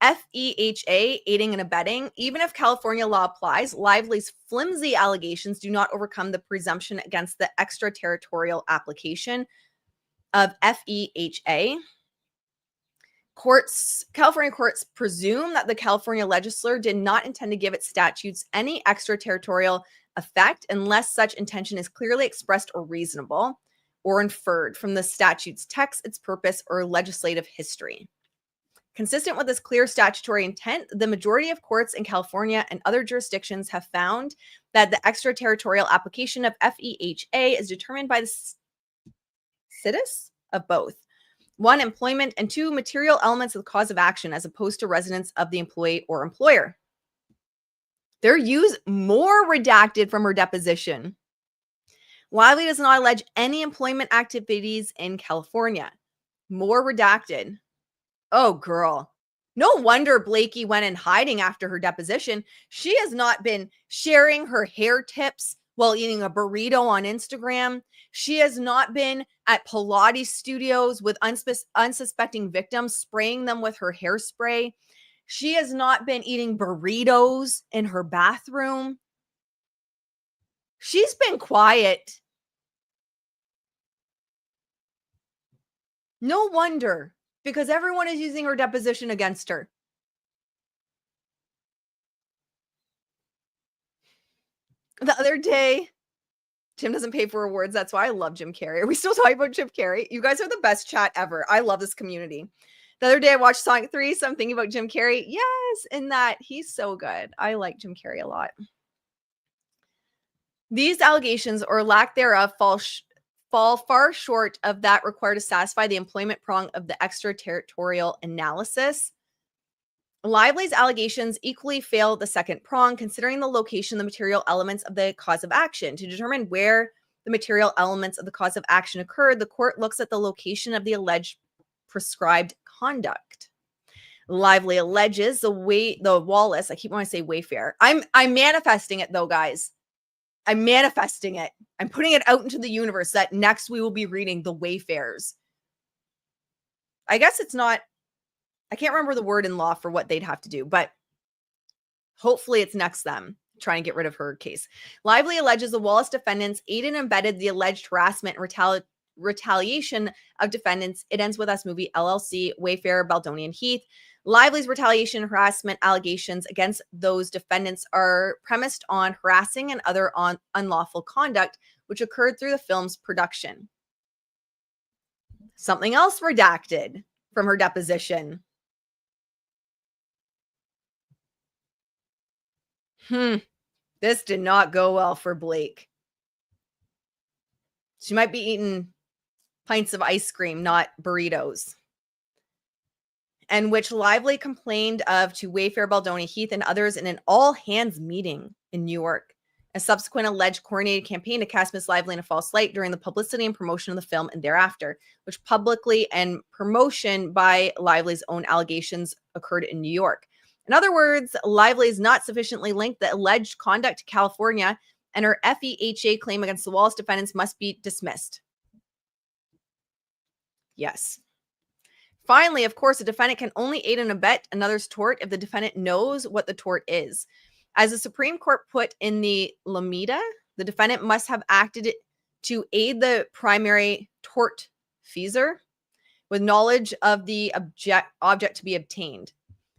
FEHA, aiding and abetting. Even if California law applies, Lively's flimsy allegations do not overcome the presumption against the extraterritorial application of FEHA. California courts presume that the California legislature did not intend to give its statutes any extraterritorial effect unless such intention is clearly expressed or reasonable or inferred from the statute's text, its purpose, or legislative history. Consistent with this clear statutory intent, the majority of courts in California and other jurisdictions have found that the extraterritorial application of FEHA is determined by the situs of both. 1, employment, and 2, material elements of the cause of action as opposed to residence of the employee or employer. There use more redacted from her deposition. Lively does not allege any employment activities in California. More redacted. Oh, girl. No wonder Blakey went in hiding after her deposition. She has not been sharing her hair tips while eating a burrito on Instagram. She has not been at Pilates studios with unsuspecting victims, spraying them with her hairspray. She has not been eating burritos in her bathroom. She's been quiet. No wonder, because everyone is using her deposition against her. The other day, Jim doesn't pay for awards. That's why I love Jim Carrey. Are we still talking about Jim Carrey? You guys are the best chat ever. I love this community. The other day I watched Sonic 3, so I'm thinking about Jim Carrey. Yes, in that he's so good. I like Jim Carrey a lot. These allegations or lack thereof fall far short of that required to satisfy the employment prong of the extraterritorial analysis. Lively's allegations equally fail the second prong, considering the location, the material elements of the cause of action. To determine where the material elements of the cause of action occurred, the court looks at the location of the alleged prescribed conduct. Lively alleges the Wallace, I keep wanting to say Wayfair. I'm manifesting it though, guys. I'm manifesting it. I'm putting it out into the universe that next we will be reading the Wayfarers. I guess it's not, I can't remember the word in law for what they'd have to do, but hopefully it's next them trying to get rid of her case. Lively alleges the Wallace defendants aided and abetted the alleged harassment and retaliation of defendants. It Ends With Us movie, LLC, Wayfair, Baldoni, and Heath. Lively's retaliation and harassment allegations against those defendants are premised on harassing and other unlawful conduct which occurred through the film's production. Something else redacted from her deposition. This did not go well for Blake. She might be eating pints of ice cream, not burritos. And which Lively complained of to Wayfair, Baldoni, Heath, and others in an all-hands meeting in New York. A subsequent alleged coordinated campaign to cast Miss Lively in a false light during the publicity and promotion of the film and thereafter, which publicly and promotion by Lively's own allegations occurred in New York. In other words, Lively is not sufficiently linked the alleged conduct to California, and her FEHA claim against the Wallace defendants must be dismissed. Yes. Finally, of course, a defendant can only aid and abet another's tort if the defendant knows what the tort is. As the Supreme Court put in the Lameda, the defendant must have acted to aid the primary tortfeasor with knowledge of the object to be obtained.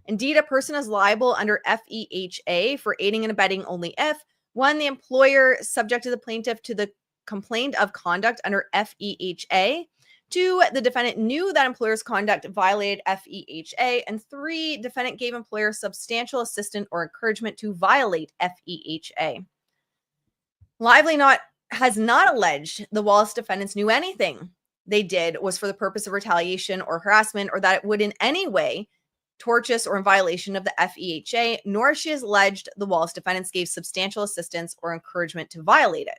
Indeed, a person is liable under FEHA for aiding and abetting only if, 1, the employer subjected the plaintiff to the complaint of conduct under FEHA, 2, the defendant knew that employer's conduct violated FEHA, and 3, defendant gave employer substantial assistance or encouragement to violate FEHA. Lively has not alleged the Wallace defendants knew anything they did was for the purpose of retaliation or harassment, or that it would in any way tortious or in violation of the FEHA, nor has she alleged the Wallace defendants gave substantial assistance or encouragement to violate it.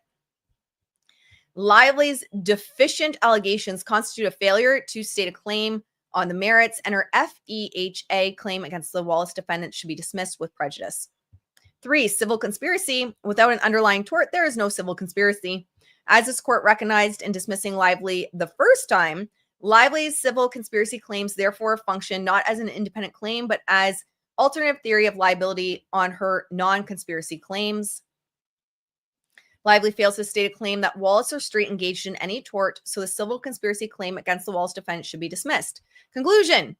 Lively's deficient allegations constitute a failure to state a claim on the merits, and her FEHA claim against the Wallace defendants should be dismissed with prejudice. 3, civil conspiracy. Without an underlying tort, there is no civil conspiracy. As this court recognized in dismissing Lively the first time, Lively's civil conspiracy claims therefore function not as an independent claim, but as alternative theory of liability on her non-conspiracy claims. Lively fails to state a claim that Wallace or Street engaged in any tort, so the civil conspiracy claim against the Wallace defendant should be dismissed. Conclusion.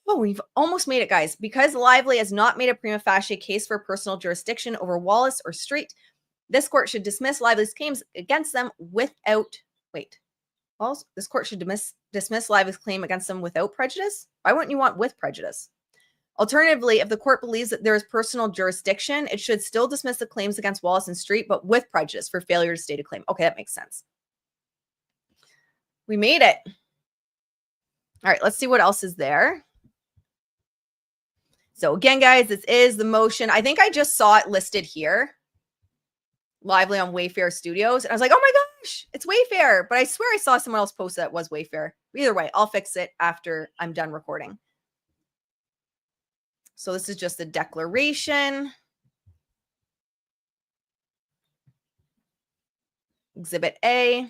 Oh, we've almost made it, guys. Because Lively has not made a prima facie case for personal jurisdiction over Wallace or Street, this court should dismiss Lively's claims against them without... this court should dismiss Lively's claim against them without prejudice? Why wouldn't you want with prejudice? Alternatively, if the court believes that there is personal jurisdiction, it should still dismiss the claims against Wallace and Street, but with prejudice for failure to state a claim. Okay, that makes sense. We made it. All right, let's see what else is there. So again, guys, this is the motion. I think I just saw it listed here, lively on Wayfair Studios. And I was like, oh my gosh, it's Wayfair. But I swear I saw someone else post that was Wayfair. Either way, I'll fix it after I'm done recording. So this is just the declaration. Exhibit A.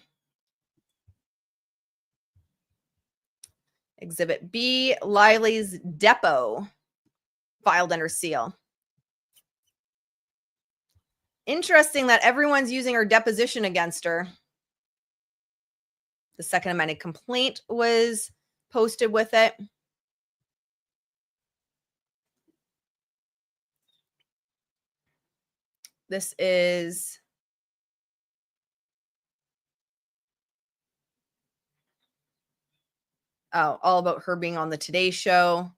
Exhibit B, Lively's depot, filed under seal. Interesting that everyone's using her deposition against her. The second amended complaint was posted with it. This is all about her being on the Today Show.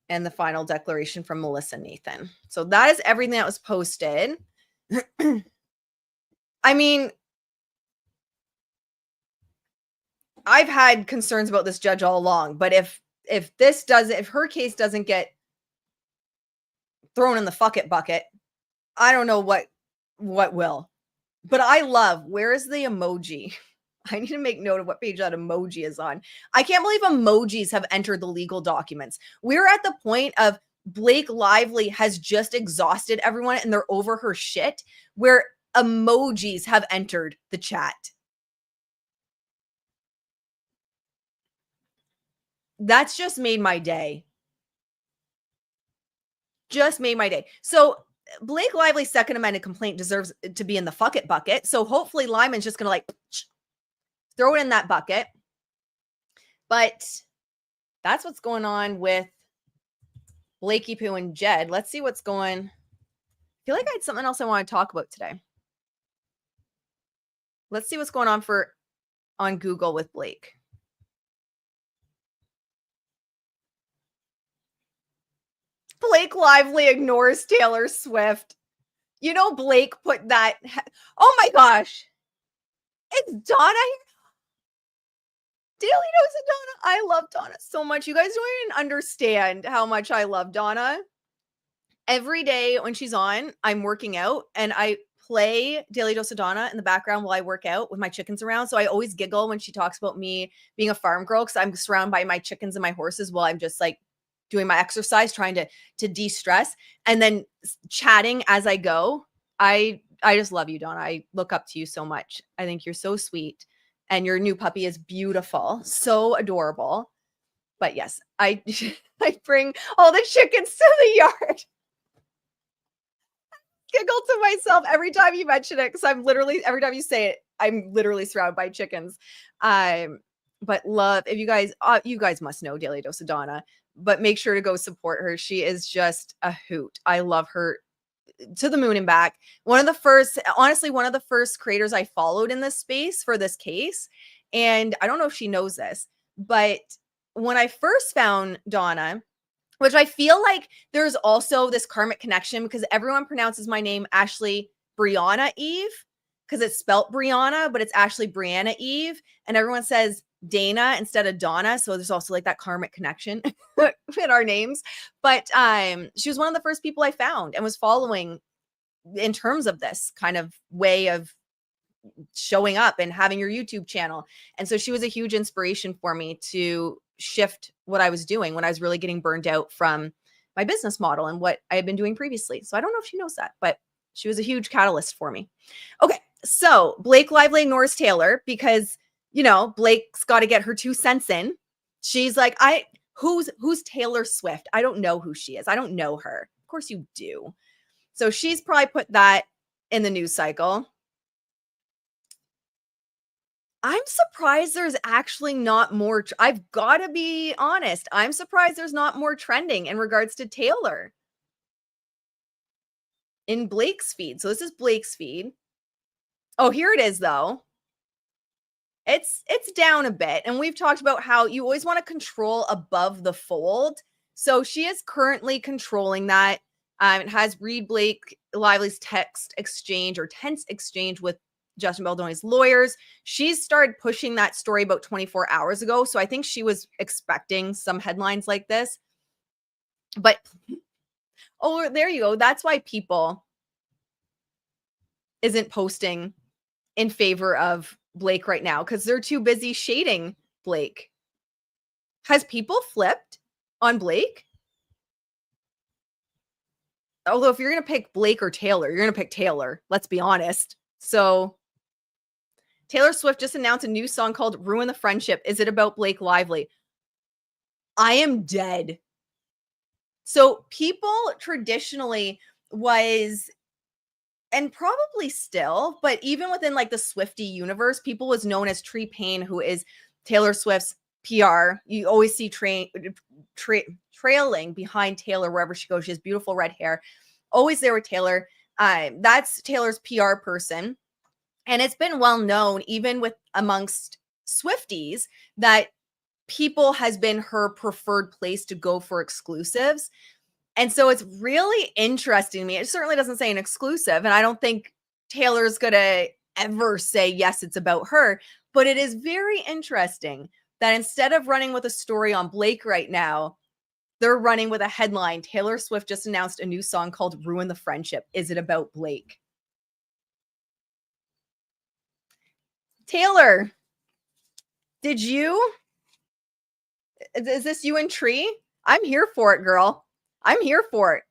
And the final declaration from Melissa Nathan. So that is everything that was posted. I mean, I've had concerns about this judge all along, but if her case doesn't get thrown in the fuck it bucket, I don't know what will. But I love, where is the emoji? I need to make note of what page that emoji is on. I can't believe emojis have entered the legal documents. We're at the point of Blake Lively has just exhausted everyone and they're over her shit, where emojis have entered the chat. That's just made my day. Just made my day. So Blake Lively's second amended complaint deserves to be in the fuck it bucket. So hopefully Lyman's just going to throw it in that bucket. But that's what's going on with Blakey Poo and Jed. Let's see what's going. I feel like I had something else I want to talk about today. Let's see what's going on Google with Blake. Blake Lively ignores Taylor Swift. You know, Blake put that. Oh my gosh. It's Donna here. Daily Dose of Donna. I love Donna so much. You guys don't even understand how much I love Donna. Every day when she's on, I'm working out and I play Daily Dose of Donna in the background while I work out with my chickens around. So I always giggle when she talks about me being a farm girl because I'm surrounded by my chickens and my horses while I'm just like doing my exercise, trying to de-stress and then chatting as I go. I just love you, Donna. I look up to you so much. I think you're so sweet. And your new puppy is beautiful. So adorable. But yes, I bring all the chickens to the yard. Giggle to myself every time you mention it because every time you say it, I'm literally surrounded by chickens. But love, if you guys must know Daily Dose of Donna, but make sure to go support her. She is just a hoot. I love her to the moon and back. One of the first creators I followed in this space for this case. And I don't know if she knows this, but when I first found Donna, which I feel like there's also this karmic connection because everyone pronounces my name Ashley Brianna Eve because it's spelt Brianna, but it's actually Brianna Eve. And everyone says Dana instead of Donna. So there's also like that karmic connection in our names. But she was one of the first people I found and was following in terms of this kind of way of showing up and having your YouTube channel. And so she was a huge inspiration for me to shift what I was doing when I was really getting burned out from my business model and what I had been doing previously. So I don't know if she knows that, but she was a huge catalyst for me. Okay. So Blake Lively ignores Taylor because, you know, Blake's got to get her 2 cents in. She's like, who's Taylor Swift? I don't know who she is. I don't know her. Of course you do. So she's probably put that in the news cycle. I'm surprised there's actually not more. I've got to be honest. I'm surprised there's not more trending in regards to Taylor in Blake's feed. So this is Blake's feed. Oh, here it is though. It's down a bit. And we've talked about how you always want to control above the fold. So she is currently controlling that. It has read Blake Lively's text exchange or tense exchange with Justin Baldoni's lawyers. She started pushing that story about 24 hours ago. So I think she was expecting some headlines like this. But, oh, there you go. That's why People isn't posting in favor of Blake right now, because they're too busy shading Blake. Has People flipped on Blake? Although if you're going to pick Blake or Taylor, you're going to pick Taylor. Let's be honest. So Taylor Swift just announced a new song called Ruin the Friendship. Is it about Blake Lively? I am dead. So People traditionally was, and probably still, but even within like the Swiftie universe, People was known as Tree Payne, who is Taylor Swift's PR. You always see trailing behind Taylor wherever she goes. She has beautiful red hair. Always there with Taylor. That's Taylor's PR person. And it's been well known, even with amongst Swifties, that People has been her preferred place to go for exclusives. And so it's really interesting to me. It certainly doesn't say an exclusive. And I don't think Taylor's going to ever say, yes, it's about her. But it is very interesting that instead of running with a story on Blake right now, they're running with a headline. Taylor Swift just announced a new song called Ruin the Friendship. Is it about Blake? Taylor, is this you and Tree? I'm here for it, girl. I'm here for it.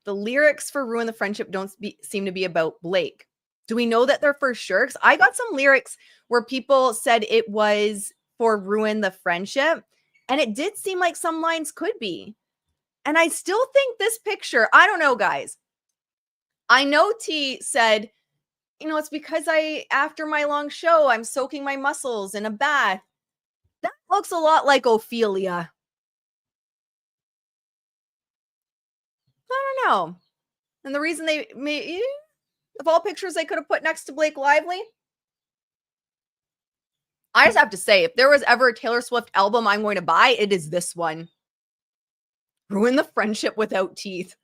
The lyrics for Ruin the Friendship don't seem to be about Blake. Do we know that they're for sure? Because I got some lyrics where people said it was for Ruin the Friendship, and it did seem like some lines could be. And I still think this picture, I don't know, guys. I know T said, it's because after my long show, I'm soaking my muscles in a bath. That looks a lot like Ophelia. I don't know. And the reason they may, of all pictures they could have put next to Blake Lively, I just have to say, if there was ever a Taylor Swift album I'm going to buy, it is this one. Ruin the Friendship without teeth.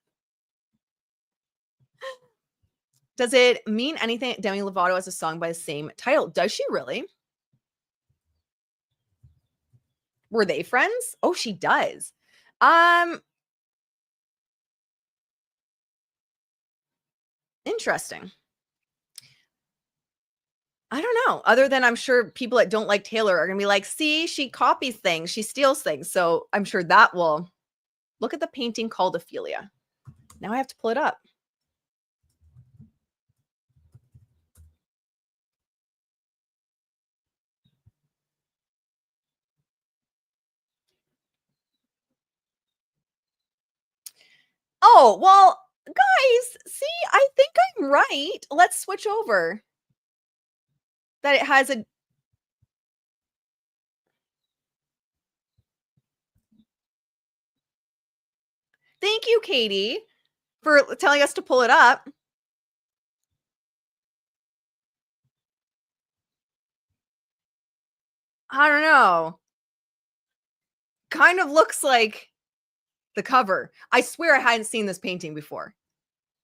Does it mean anything Demi Lovato has a song by the same title? Does she really? Were they friends? Oh, she does. Interesting. I don't know. Other than I'm sure people that don't like Taylor are going to be like, see, she copies things. She steals things. So I'm sure that will. Look at the painting called Ophelia. Now I have to pull it up. Oh, well, guys, see, I think I'm right. Let's switch over. That it has a... Thank you, Katie, for telling us to pull it up. I don't know. Kind of looks like the cover. I swear I hadn't seen this painting before.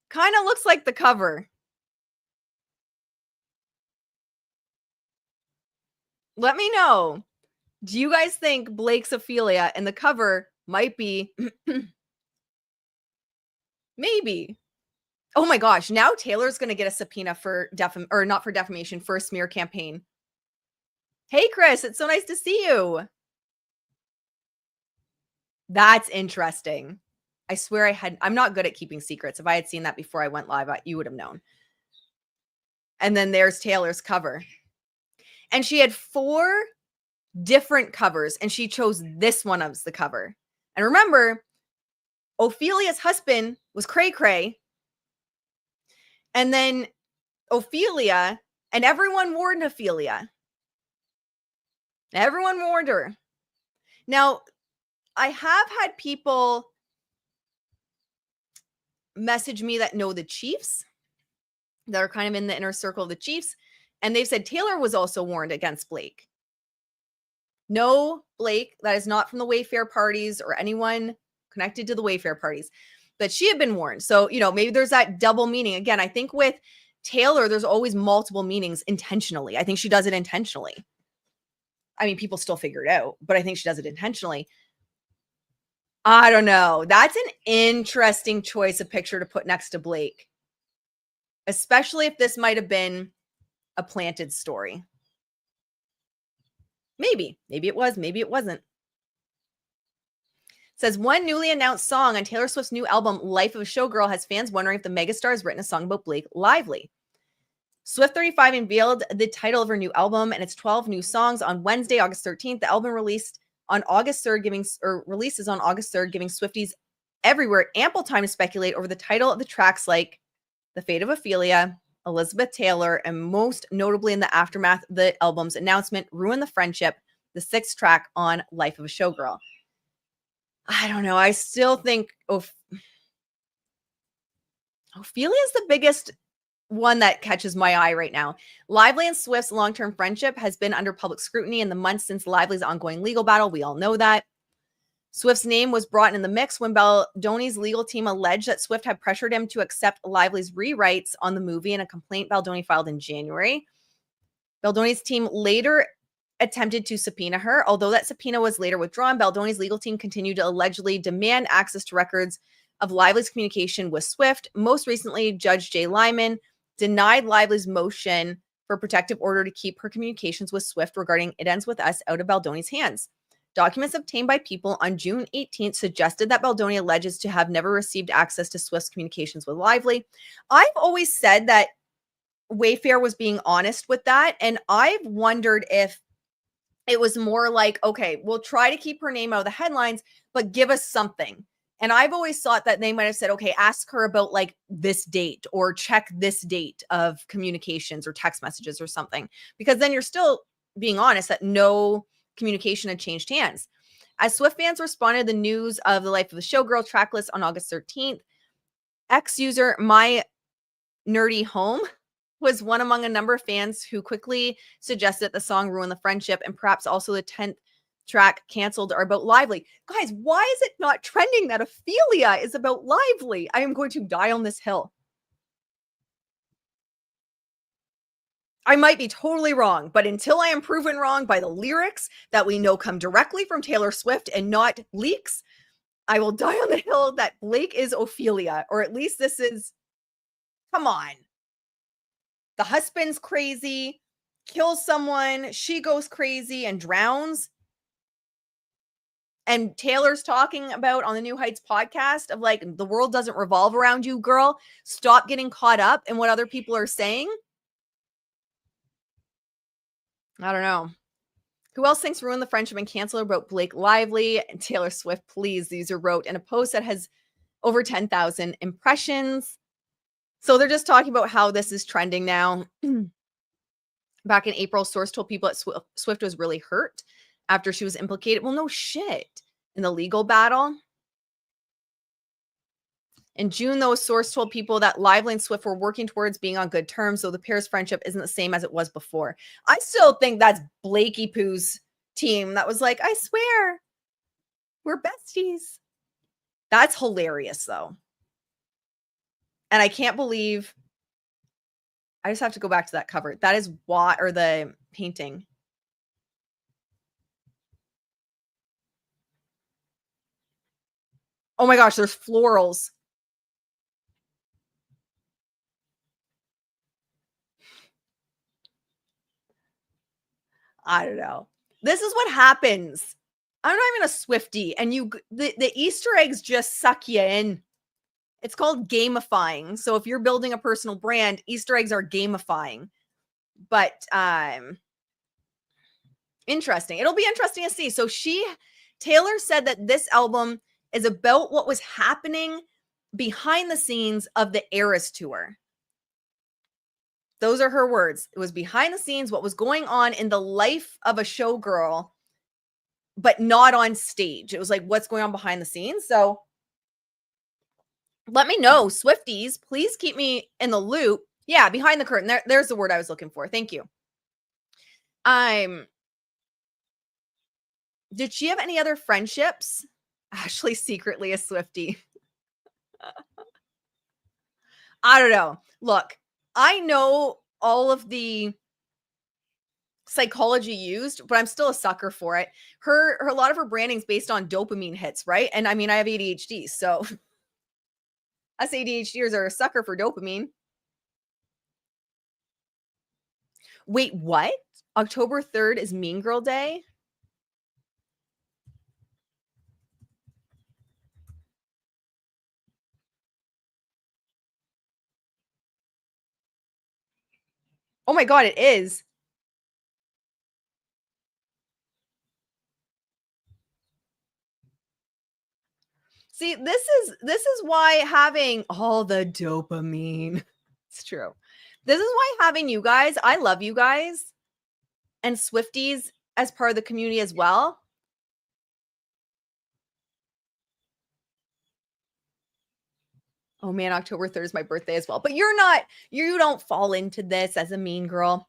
Kind of looks like the cover. Let me know. Do you guys think Blake's Ophelia and the cover might be... Maybe. Oh my gosh. Now Taylor's going to get a subpoena for not for defamation, for a smear campaign. Hey, Chris, it's so nice to see you. That's interesting. I swear I'm not good at keeping secrets. If I had seen that before I went live, you would have known. And then there's Taylor's cover. And she had 4 different covers, and she chose this one as the cover. And remember, Ophelia's husband was Cray Cray. And then Ophelia, and everyone warned Ophelia. Everyone warned her. Now, I have had people message me that know the Chiefs, that are kind of in the inner circle of the Chiefs, and they've said Taylor was also warned against Blake. No, Blake, that is not from the Wayfair parties or anyone connected to the Wayfair parties, but she had been warned. So, maybe there's that double meaning. Again, I think with Taylor, there's always multiple meanings intentionally. I think she does it intentionally. I mean, people still figure it out, but I think she does it intentionally. I don't know. That's an interesting choice of picture to put next to Blake, especially if this might have been a planted story. Maybe it was, maybe it wasn't. It says one newly announced song on Taylor Swift's new album, Life of a Showgirl, has fans wondering if the megastar has written a song about Blake Lively. Swift 35 unveiled the title of her new album and its 12 new songs on Wednesday, August 13th. The album released on August 3rd, releases on August 3rd, giving Swifties everywhere ample time to speculate over the title of the tracks like The Fate of Ophelia, Elizabeth Taylor, and most notably in the aftermath of the album's announcement, Ruin the Friendship, the 6th track on Life of a Showgirl. I don't know. I still think Ophelia is the biggest one that catches my eye right now. Lively and Swift's long-term friendship has been under public scrutiny in the months since Lively's ongoing legal battle. We all know that. Swift's name was brought in the mix when Baldoni's legal team alleged that Swift had pressured him to accept Lively's rewrites on the movie in a complaint Baldoni filed in January. Baldoni's team later attempted to subpoena her. Although that subpoena was later withdrawn, Baldoni's legal team continued to allegedly demand access to records of Lively's communication with Swift. Most recently, Judge Jay Lyman denied Lively's motion for protective order to keep her communications with Swift regarding It Ends With Us out of Baldoni's hands. Documents obtained by People on June 18th suggested that Baldoni alleges to have never received access to Swift's communications with Lively. I've always said that Wayfair was being honest with that, and I've wondered if it was more like, okay, we'll try to keep her name out of the headlines, but give us something. And I've always thought that they might have said, okay, ask her about like this date or check this date of communications or text messages or something, because then you're still being honest that no communication had changed hands. As Swift fans responded to the news of the Life of the Showgirl tracklist on August 13th, ex-user My Nerdy Home was one among a number of fans who quickly suggested the song Ruin the Friendship and perhaps also the 10th track Canceled are about Lively. Guys, why is it not trending that Ophelia is about Lively? I am going to die on this hill. I might be totally wrong, but until I am proven wrong by the lyrics that we know come directly from Taylor Swift and not leaks, I will die on the hill that Blake is Ophelia, or at least this is, come on. The husband's crazy, kills someone, she goes crazy and drowns. And Taylor's talking about on the New Heights podcast of like, the world doesn't revolve around you, girl. Stop getting caught up in what other people are saying. I don't know. Who else thinks Ruin the Friendship and Cancel about Blake Lively? And Taylor Swift, please. The user wrote in a post that has over 10,000 impressions. So they're just talking about how this is trending now. Back in April, source told People that Swift was really hurt after she was implicated. Well, no shit. In the legal battle. In June, though, a source told People that Lively and Swift were working towards being on good terms, so the pair's friendship isn't the same as it was before. I still think that's Blakey Poo's team that was like, I swear, we're besties. That's hilarious, though. And I can't believe, I just have to go back to that cover. That is what, or the painting. Oh my gosh, there's florals. I don't know. This is what happens. I'm not even a Swiftie, and the Easter eggs just suck you in. It's called gamifying. So if you're building a personal brand, Easter eggs are gamifying. But interesting. It'll be interesting to see. So Taylor said that this album is about what was happening behind the scenes of the Eras tour. Those are her words. It was behind the scenes, what was going on in the life of a showgirl, but not on stage. It was like, what's going on behind the scenes? So let me know, Swifties. Please keep me in the loop. Yeah, behind the curtain. There's the word I was looking for. Thank you. Did she have any other friendships? Ashley secretly a Swiftie. I don't know. Look, I know all of the psychology used, but I'm still a sucker for it. A lot of her branding's based on dopamine hits, right? And I mean, I have ADHD, so us ADHDers are a sucker for dopamine. Wait, what? October 3rd is Mean Girl Day? Oh my God, it is. See, this is why having all the dopamine. It's true. This is why having you guys, I love you guys, and Swifties as part of the community as well. Oh man, October 3rd is my birthday as well. But you don't fall into this as a mean girl.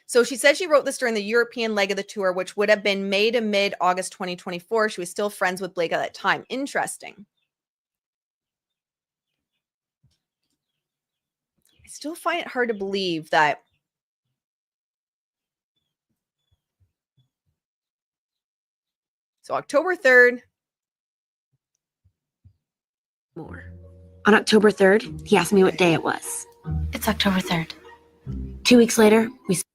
So she said she wrote this during the European leg of the tour, which would have been May to mid-August 2024. She was still friends with Blake at that time. Interesting. I still find it hard to believe that. So October 3rd. More. On October 3rd, he asked me what day it was. It's October 3rd. 2 weeks later, we started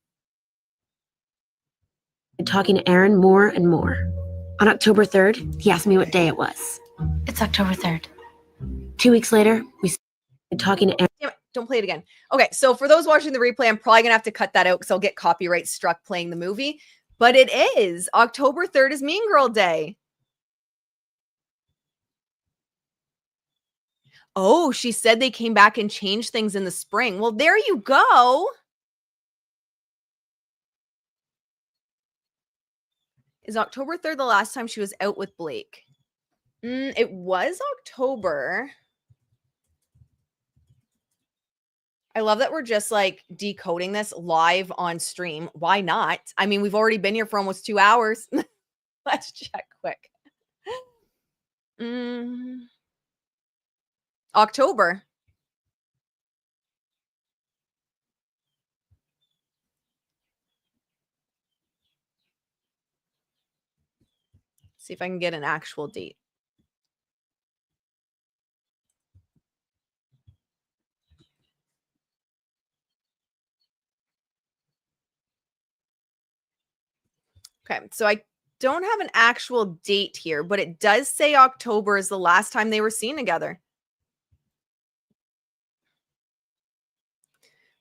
talking to Aaron more and more. On October 3rd, he asked me what day it was. It's October 3rd. 2 weeks later, we started talking to Aaron. Damn it, don't play it again. Okay, so for those watching the replay, I'm probably going to have to cut that out because I'll get copyright struck playing the movie. But it is. October 3rd is Mean Girl Day. Oh, she said they came back and changed things in the spring. Well, there you go. Is October 3rd the last time she was out with Blake? It was October. I love that we're just like decoding this live on stream. Why not? I mean, we've already been here for almost 2 hours. Let's check quick. October. See if I can get an actual date. Okay, so I don't have an actual date here, but it does say October is the last time they were seen together.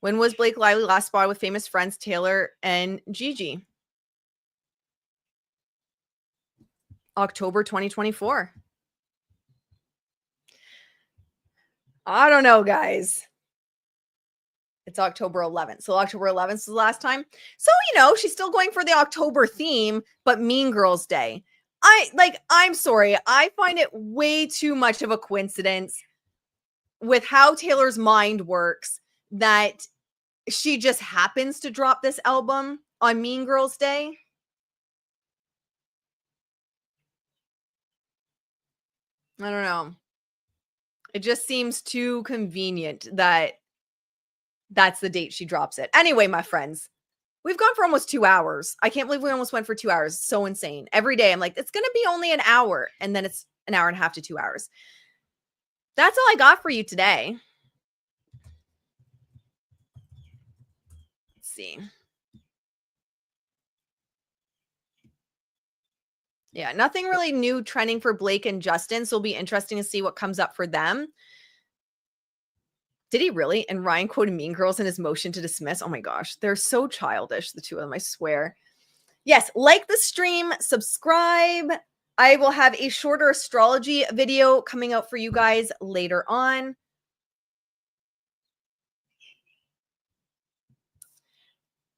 When was Blake Lively last spotted with famous friends Taylor and Gigi? October 2024. I don't know, guys. It's October 11th. So October 11th is the last time. So, she's still going for the October theme, but Mean Girls Day. I'm sorry. I find it way too much of a coincidence with how Taylor's mind works that she just happens to drop this album on Mean Girls Day. I don't know. It just seems too convenient that that's the date she drops it. Anyway, my friends, we've gone for almost 2 hours. I can't believe we almost went for 2 hours. So insane. Every day I'm like, it's going to be only an hour. And then it's an hour and a half to 2 hours. That's all I got for you today. Let's see. Yeah, nothing really new trending for Blake and Justin. So it'll be interesting to see what comes up for them. Did he really? And Ryan quoted Mean Girls in his motion to dismiss. Oh my gosh, they're so childish, the two of them, I swear. Yes, like the stream, subscribe. I will have a shorter astrology video coming out for you guys later on.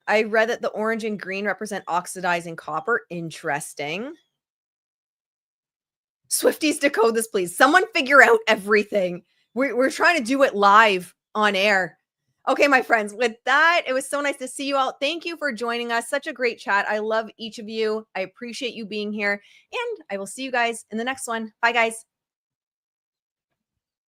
I read that the orange and green represent oxidizing copper. Interesting. Swifties, decode this, please. Someone figure out everything. We're trying to do it live on air. Okay, my friends, with that, it was so nice to see you all. Thank you for joining us. Such a great chat. I love each of you. I appreciate you being here. And I will see you guys in the next one. Bye, guys.